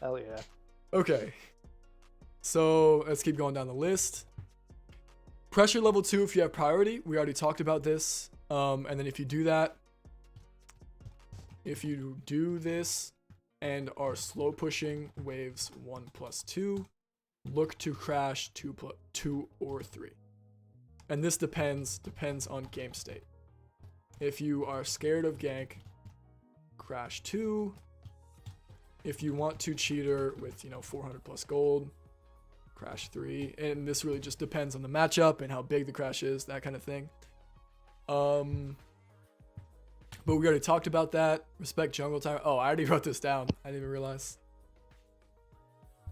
Hell yeah. Okay, so let's keep going down the list. Pressure level 2 if you have priority. We already talked about this. And then if you do this and are slow pushing waves 1+2, look to crash 2 or 3. And this depends on game state. If you are scared of gank, crash 2. If you want to cheater with 400 plus gold, crash 3. And this really just depends on the matchup and how big the crash is, that kind of thing. But we already talked about that. Respect jungle time. Oh, I already wrote this down. I didn't even realize.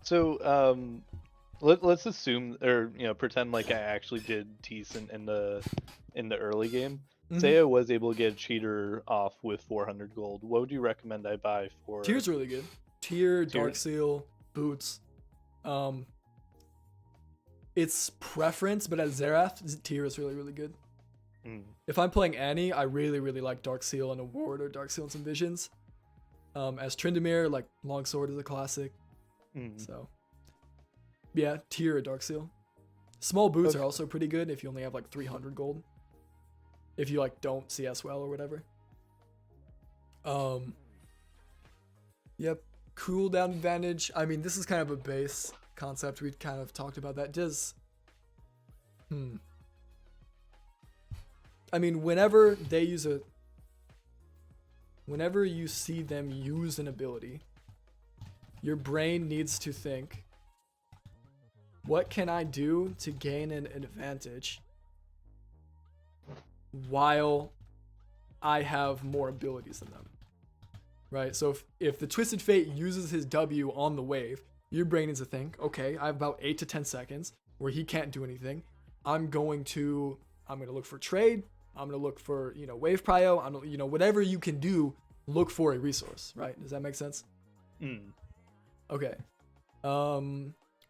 So let's assume or pretend like I actually did decent in the early game. Say I was able to get a cheater off with 400 gold. What would you recommend I buy for? Tier's really good. Tier, Dark Seal, boots. It's preference, but as Xerath, Tier is really, really good. If I'm playing Annie, I really, really like Dark Seal and a Ward or Dark Seal and some Visions. As Tryndamere, like Longsword is a classic. So, yeah, Tier or Dark Seal. Small boots are also pretty good if you only have like 300 gold. If you like don't CS well or whatever. Yep. Cooldown advantage. I mean, this is kind of a base concept. We kind of talked about that. I mean, whenever you see them use an ability, your brain needs to think, what can I do to gain an advantage while I have more abilities than them? Right? So if the Twisted Fate uses his W on the wave, your brain needs to think, okay, I have about 8 to 10 seconds where he can't do anything. I'm going to look for trade. I'm going to look for, wave prio. Whatever you can do, look for a resource, right? Does that make sense? Okay.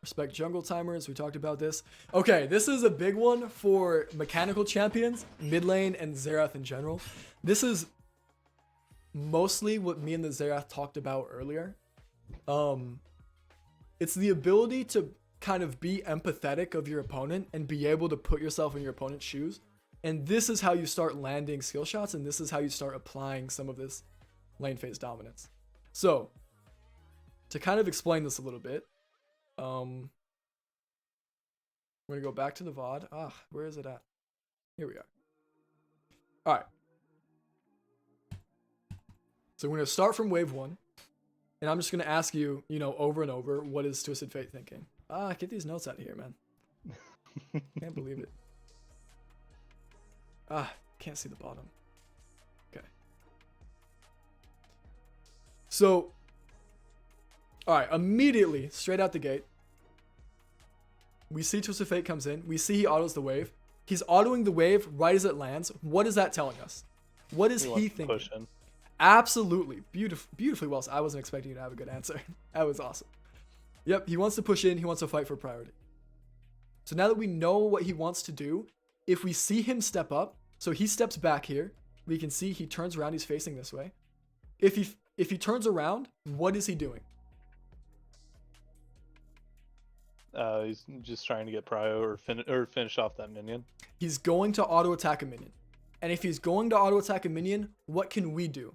Respect jungle timers. We talked about this. Okay, this is a big one for mechanical champions, mid lane, and Xerath in general. This is mostly what me and the Xerath talked about earlier. It's the ability to kind of be empathetic of your opponent and be able to put yourself in your opponent's shoes. And this is how you start landing skill shots, and this is how you start applying some of this lane phase dominance. So, to kind of explain this a little bit, we're gonna go back to the VOD. Where is it at? Here we are. All right. So we're gonna start from wave 1, and I'm just gonna ask you, over and over, what is Twisted Fate thinking? Get these notes out of here, man. Can't believe it. Can't see the bottom. Okay. So, all right, immediately, straight out the gate, we see Twisted Fate comes in. We see he autos the wave. He's autoing the wave right as it lands. What is that telling us? What is he thinking? Push in. Absolutely. Beautifully well. I wasn't expecting you to have a good answer. That was awesome. Yep, he wants to push in. He wants to fight for priority. So now that we know what he wants to do, if we see him step up, so he steps back here, we can see he turns around. He's facing this way. If he turns around, what is he doing? He's just trying to get prio or finish off that minion. He's going to auto attack a minion. And if he's going to auto attack a minion, what can we do?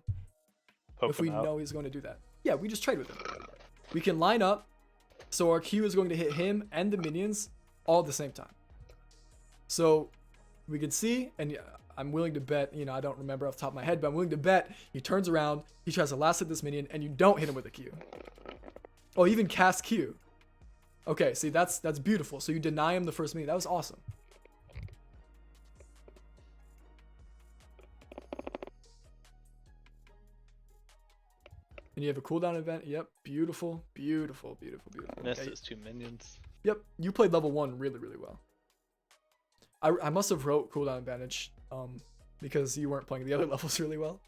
Poke if we him out. know he's going to do that? Yeah, we just trade with him. We can line up, so our Q is going to hit him and the minions all at the same time. So we can see, and yeah, I'm willing to bet, I don't remember off the top of my head, but I'm willing to bet he turns around, he tries to last hit this minion, and you don't hit him with a Q. Oh, even cast Q. Okay, see, that's beautiful. So you deny him the first minion. That was awesome. And you have a cooldown event. Yep, beautiful, beautiful, beautiful, beautiful. Missed Okay. his 2 minions. Yep, you played level 1 really, really well. I must have wrote cooldown advantage because you weren't playing the other levels really well.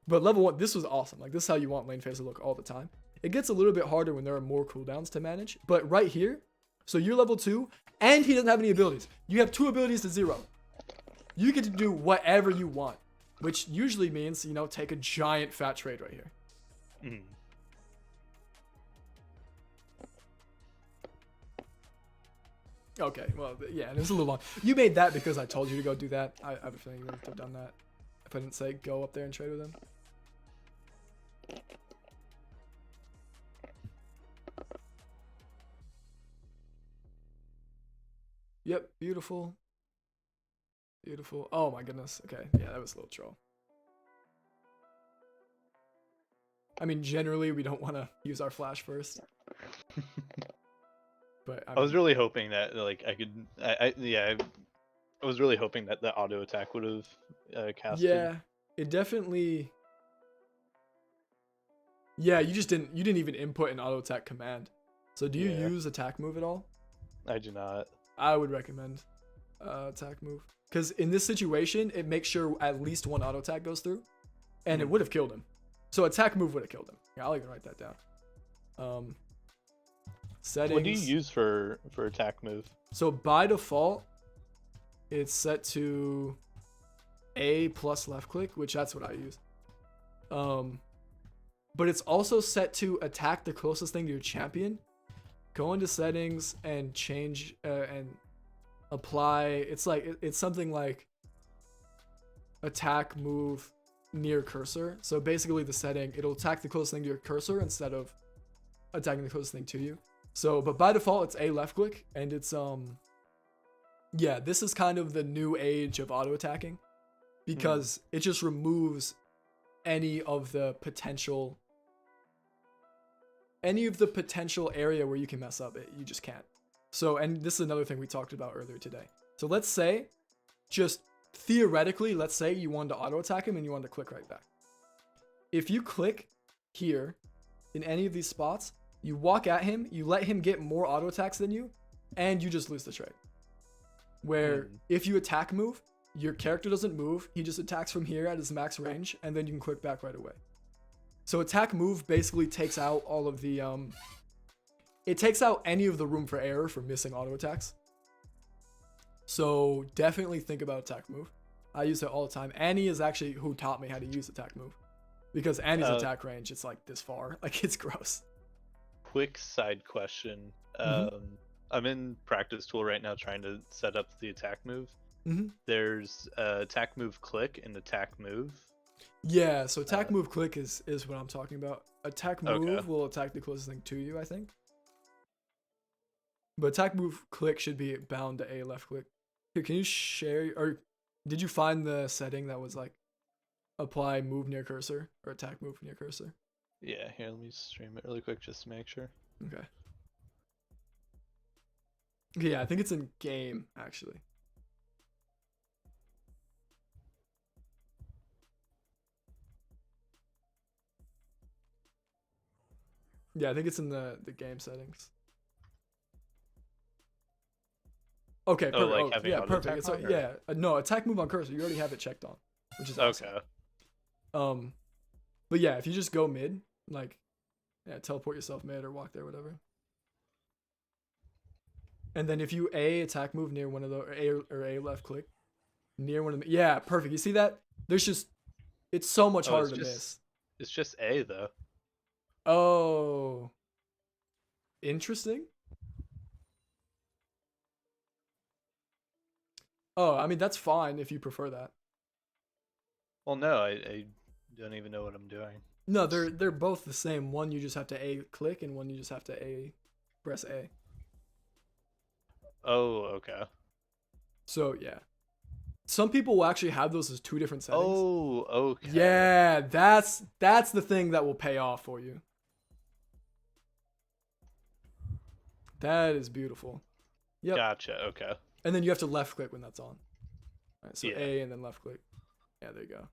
But level 1, this was awesome. Like, this is how you want lane phase to look all the time. It gets a little bit harder when there are more cooldowns to manage. But right here, so you're level 2, and he doesn't have any abilities. You have 2 abilities to 0. You get to do whatever you want, which usually means, take a giant fat trade right here. Okay, well, yeah, and it was a little long. You made that because I told you to go do that. I have a feeling you would have done that if I didn't say go up there and trade with him. Yep, beautiful. Beautiful. Oh my goodness. Okay, yeah, that was a little troll. I mean, generally, we don't want to use our flash first. But I was really hoping that I was really hoping that the auto attack would have casted. Yeah, it definitely. Yeah, you didn't even input an auto attack command. So do you use attack move at all? I do not. I would recommend attack move because in this situation, it makes sure at least one auto attack goes through, and it would have killed him. So attack move would have killed him. Yeah, I'll even write that down. Settings. What do you use for attack move? So by default, it's set to A plus left click, which that's what I use. But it's also set to attack the closest thing to your champion. Go into settings and change and apply. It's something like attack move near cursor. So basically the setting, it'll attack the closest thing to your cursor instead of attacking the closest thing to you. So, but by default it's A left click, and it's yeah, this is kind of the new age of auto attacking because it just removes any of the potential area where you can mess up. You just can't. So, and this is another thing we talked about earlier today. So let's say, just theoretically, let's say you wanted to auto attack him and you wanted to click right back. If you click here in any of these spots, you walk at him, you let him get more auto attacks than you, and you just lose the trade. Where if you attack move, your character doesn't move. He just attacks from here at his max range, and then you can click back right away. So attack move basically takes out all of the it takes out any of the room for error for missing auto attacks. So definitely think about attack move. I use it all the time. Annie is actually who taught me how to use attack move, because Annie's attack range, it's like this far. Like, it's gross. Quick side question. I'm in practice tool right now trying to set up the attack move. There's attack move click and attack move. Yeah, so attack move click is what I'm talking about. Attack move will attack the closest thing to you, I think. But attack move click should be bound to A left click. Here, can you share, or did you find the setting that was like apply move near cursor or attack move near cursor? Yeah, here, let me stream it really quick just to make sure. Okay. Yeah, I think it's in game, actually. Yeah, I think it's in the game settings. Okay, perfect. Oh, like having yeah, auto perfect. It's attack on, yeah, no, attack move on cursor. You already have it checked on, which is awesome. Okay. But yeah, if you just go mid, like, yeah, teleport yourself mid or walk there, whatever. And then if you attack move near one of the A left click near one of the, yeah, perfect. You see that? There's just, it's so much harder to miss. It's just A though. Oh, interesting. Oh, I mean, that's fine if you prefer that. Well, no, I don't even know what I'm doing. No, they're both the same. One you just have to A click, and one you just have to press A. Oh, okay. So yeah, some people will actually have those as two different settings. Oh, okay. Yeah, that's the thing that will pay off for you. That is beautiful. Yep. Gotcha. Okay. And then you have to left click when that's on. All right, so Yeah. A and then left click. Yeah, there you go.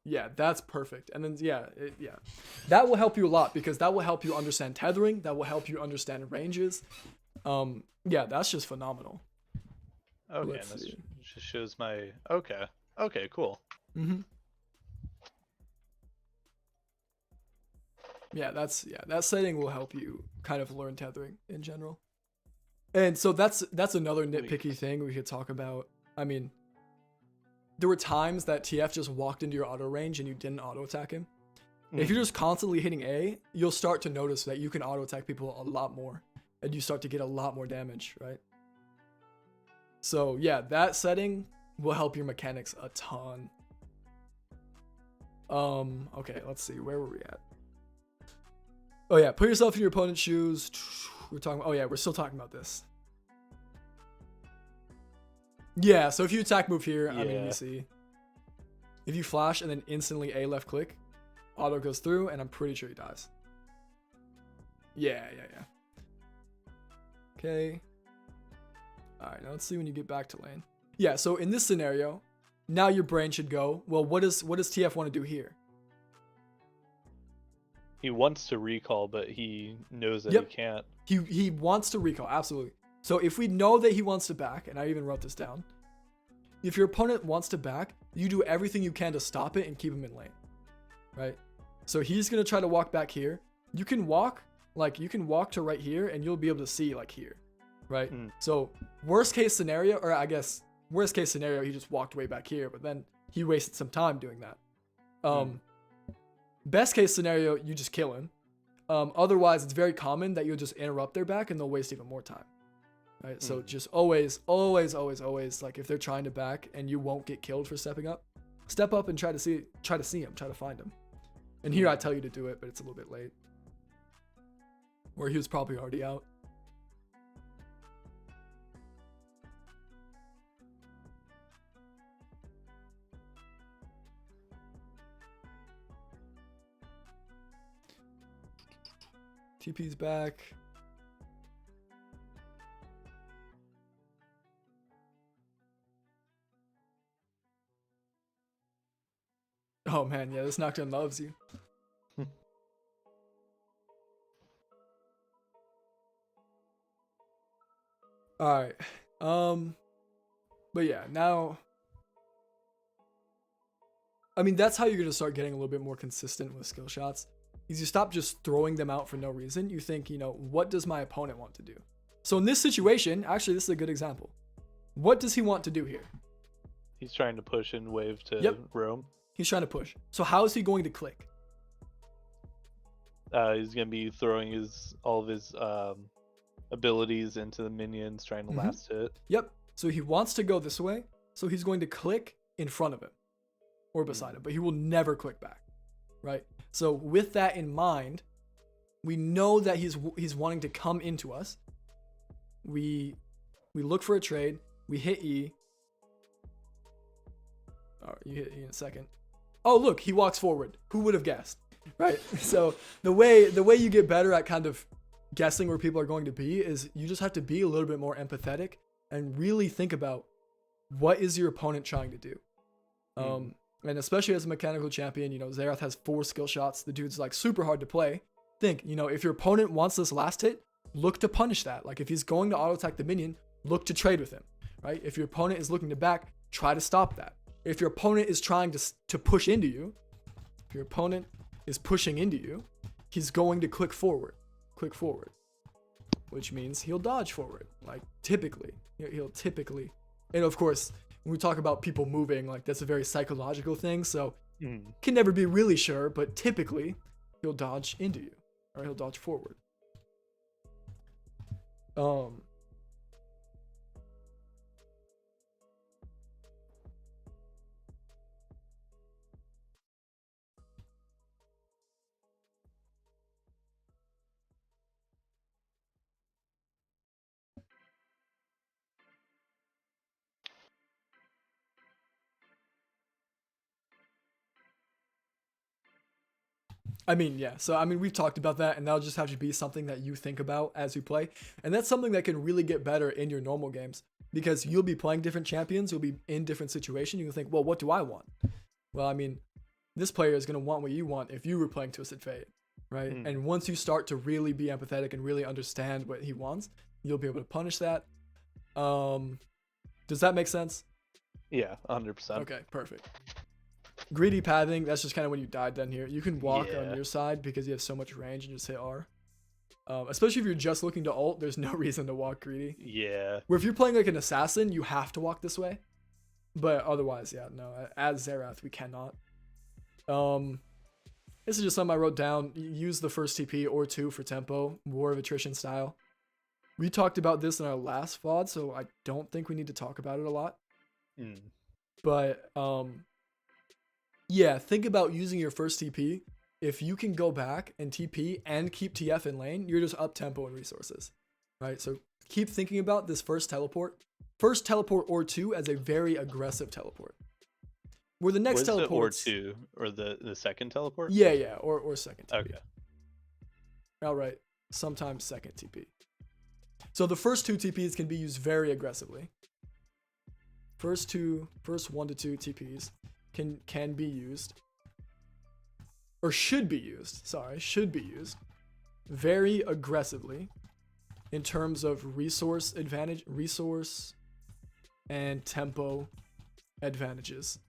Yeah, that's perfect. And then yeah, that will help you a lot, because that will help you understand tethering. That will help you understand ranges. Yeah, that's just phenomenal. Okay, and this just shows my okay. Okay, cool. Yeah, that setting will help you kind of learn tethering in general. And so that's another nitpicky thing we could talk about. I mean, there were times that TF just walked into your auto range and you didn't auto attack him. If you're just constantly hitting A, you'll start to notice that you can auto attack people a lot more, and you start to get a lot more damage, right? So yeah, that setting will help your mechanics a ton. Okay, let's see, where were we at? Oh yeah, put yourself in your opponent's shoes. We're still talking about this. Yeah, so if you attack move here, I mean, you see, if you flash and then instantly A left click, auto goes through, and I'm pretty sure he dies. Yeah. Okay. All right, now let's see when you get back to lane. Yeah, so in this scenario, now your brain should go, well, what does TF want to do here? He wants to recall, but he knows that he can't. He wants to recall, absolutely. So if we know that he wants to back, and I even wrote this down, if your opponent wants to back, you do everything you can to stop it and keep him in lane, right? So he's going to try to walk back here. You can walk to right here, and you'll be able to see like here, right? So worst case scenario, or I guess worst case scenario, he just walked way back here, but then he wasted some time doing that. Best case scenario, you just kill him. Otherwise, it's very common that you'll just interrupt their back and they'll waste even more time. Right? So just always, like if they're trying to back and you won't get killed for stepping up, step up and try to see him, try to find him. And here I tell you to do it, but it's a little bit late. Or he was probably already out. TP's back. Oh man, yeah, this Nocturne loves you. Alright. But yeah, now, I mean, that's how you're gonna start getting a little bit more consistent with skill shots. Is you stop just throwing them out for no reason. You think, what does my opponent want to do? So in this situation, actually, this is a good example. What does he want to do here? He's trying to push in wave to Yep. roam. He's trying to push. So how is he going to click? He's gonna be throwing all of his abilities into the minions, trying to last hit. Yep. So he wants to go this way. So he's going to click in front of him or beside him, but he will never click back, right? So with that in mind, we know that he's wanting to come into us. We look for a trade. We hit E. Oh, you hit E in a second. Oh, look, he walks forward. Who would have guessed, right? So the way you get better at kind of guessing where people are going to be is you just have to be a little bit more empathetic and really think about what is your opponent trying to do. And especially as a mechanical champion, Xerath has 4 skill shots. The dude's like super hard to play. Think, if your opponent wants this last hit, look to punish that. Like if he's going to auto attack the minion, look to trade with him, right? If your opponent is looking to back, try to stop that. If your opponent is trying to push into you, if your opponent is pushing into you, he's going to click forward, which means he'll dodge forward. Like typically, he'll typically, and of course, when we talk about people moving, like that's a very psychological thing. So can never be really sure, but typically he'll dodge into you or he'll dodge forward. I mean, yeah. So, I mean, we've talked about that, and that'll just have to be something that you think about as you play. And that's something that can really get better in your normal games because you'll be playing different champions. You'll be in different situations. You'll think, well, what do I want? Well, I mean, this player is going to want what you want if you were playing Twisted Fate, right? And once you start to really be empathetic and really understand what he wants, you'll be able to punish that. Does that make sense? Yeah, 100%. Okay, perfect. Greedy pathing, that's just kind of when you died then here. You can walk on your side because you have so much range and just hit R. Especially if you're just looking to ult, there's no reason to walk greedy. Yeah. Where if you're playing like an assassin, you have to walk this way. But otherwise, yeah, no. As Xerath, we cannot. This is just something I wrote down. Use the first TP or 2 for tempo, War of Attrition style. We talked about this in our last VOD, so I don't think we need to talk about it a lot. But yeah, think about using your first TP. If you can go back and TP and keep TF in lane, you're just up tempo and resources, right? So keep thinking about this first teleport or 2 as a very aggressive teleport. Where the next teleport or 2 or the second teleport? Yeah, or second TP. Okay. Outright, sometimes second TP. So the first 2 TPs can be used very aggressively. First 1 to 2 TPs can be used, or should be used very aggressively in terms of resource and tempo advantages.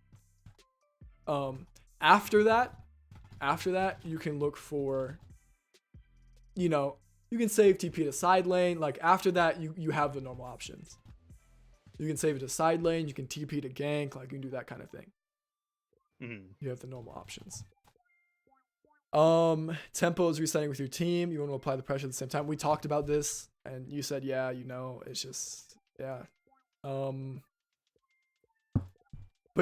After that you can look for, you can save TP to side lane. Like after that you have the normal options. You can save it to side lane, you can TP to gank, like you can do that kind of thing. You have the normal options. Tempo is resetting with your team. You want to apply the pressure at the same time. We talked about this and you said, yeah, it's just, yeah. But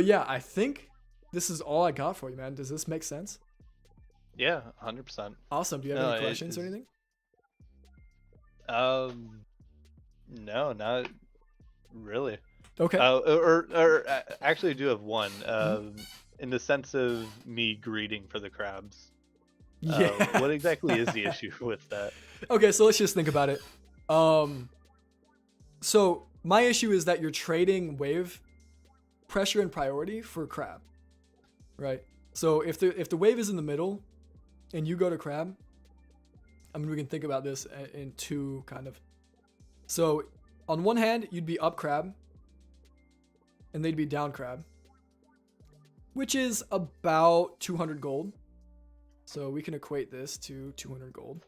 yeah, I think this is all I got for you, man. Does this make sense? Yeah, 100%. Awesome. Do you have any questions or anything? No, not really. Okay. Or actually I do have one. In the sense of me greeting for the crabs. Yeah. What exactly is the issue with that? Okay, so let's just think about it. So my issue is that you're trading wave pressure and priority for crab, right? So if the wave is in the middle and you go to crab, I mean, we can think about this in 2 kind of. So on one hand, you'd be up crab, and they'd be down crab, which is about 200 gold. So we can equate this to 200 gold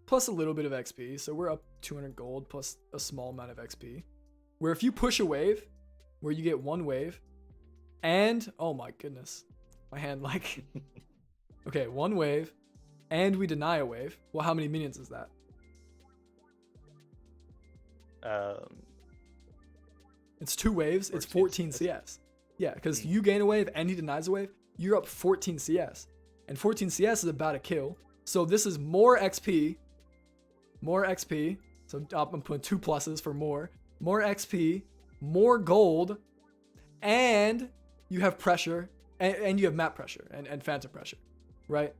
plus a little bit of XP. So we're up 200 gold plus a small amount of XP. Where if you push a wave, where you get one wave, and oh my goodness, my hand like, okay, one wave, and we deny a wave. Well, how many minions is that? It's 2 waves. It's 14 CS. Yeah, because you gain a wave and he denies a wave, you're up 14 CS. And 14 CS is about a kill. So this is more XP. More XP. So I'm putting 2 pluses for more. More XP. More gold. And you have pressure. And you have map pressure and phantom pressure. Right?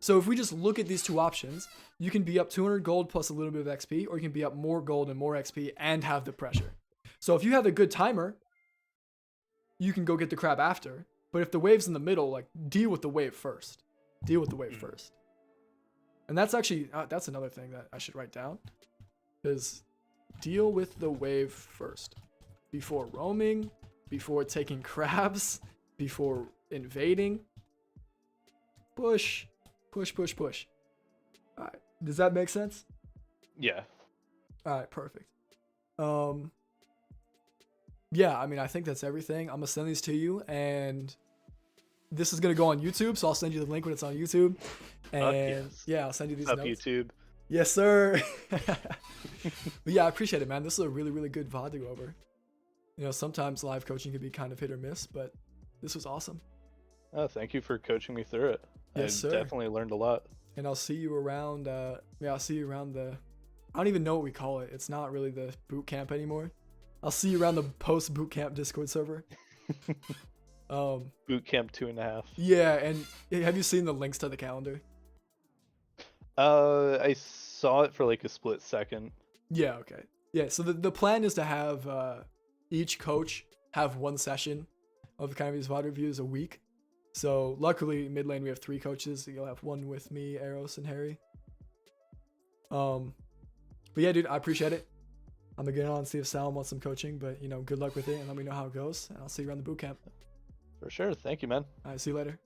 So if we just look at these 2 options, you can be up 200 gold plus a little bit of XP, or you can be up more gold and more XP and have the pressure. So if you have a good timer, you can go get the crab after. But if the wave's in the middle, like, deal with the wave first. Deal with the wave first. And that's actually, that's another thing that I should write down. Is deal with the wave first. Before roaming, before taking crabs, before invading. Push. Push, push, push. Alright. Does that make sense? Yeah. Alright, perfect. Yeah, I mean, I think that's everything. I'm gonna send these to you, and this is gonna go on YouTube, so I'll send you the link when it's on YouTube. And yes. yeah, I'll send you these Up notes. YouTube. Yes, sir. But yeah, I appreciate it, man. This is a really, really good VOD to go over. You know, sometimes live coaching can be kind of hit or miss, but this was awesome. Oh, thank you for coaching me through it. Yes, sir. Definitely learned a lot. And I'll see you around. I'll see you around the. I don't even know what we call it. It's not really the boot camp anymore. I'll see you around the post boot camp Discord server. Boot camp 2.5. Yeah, and have you seen the links to the calendar? I saw it for like a split second. Yeah, okay. Yeah, so the plan is to have each coach have 1 session of kind of these VOD reviews a week. So luckily, mid lane we have 3 coaches. So you'll have 1 with me, Eros, and Harry. But yeah, dude, I appreciate it. I'm gonna get on and see if Sal wants some coaching, but you know, good luck with it and let me know how it goes. And I'll see you around the boot camp. For sure. Thank you, man. All right, see you later.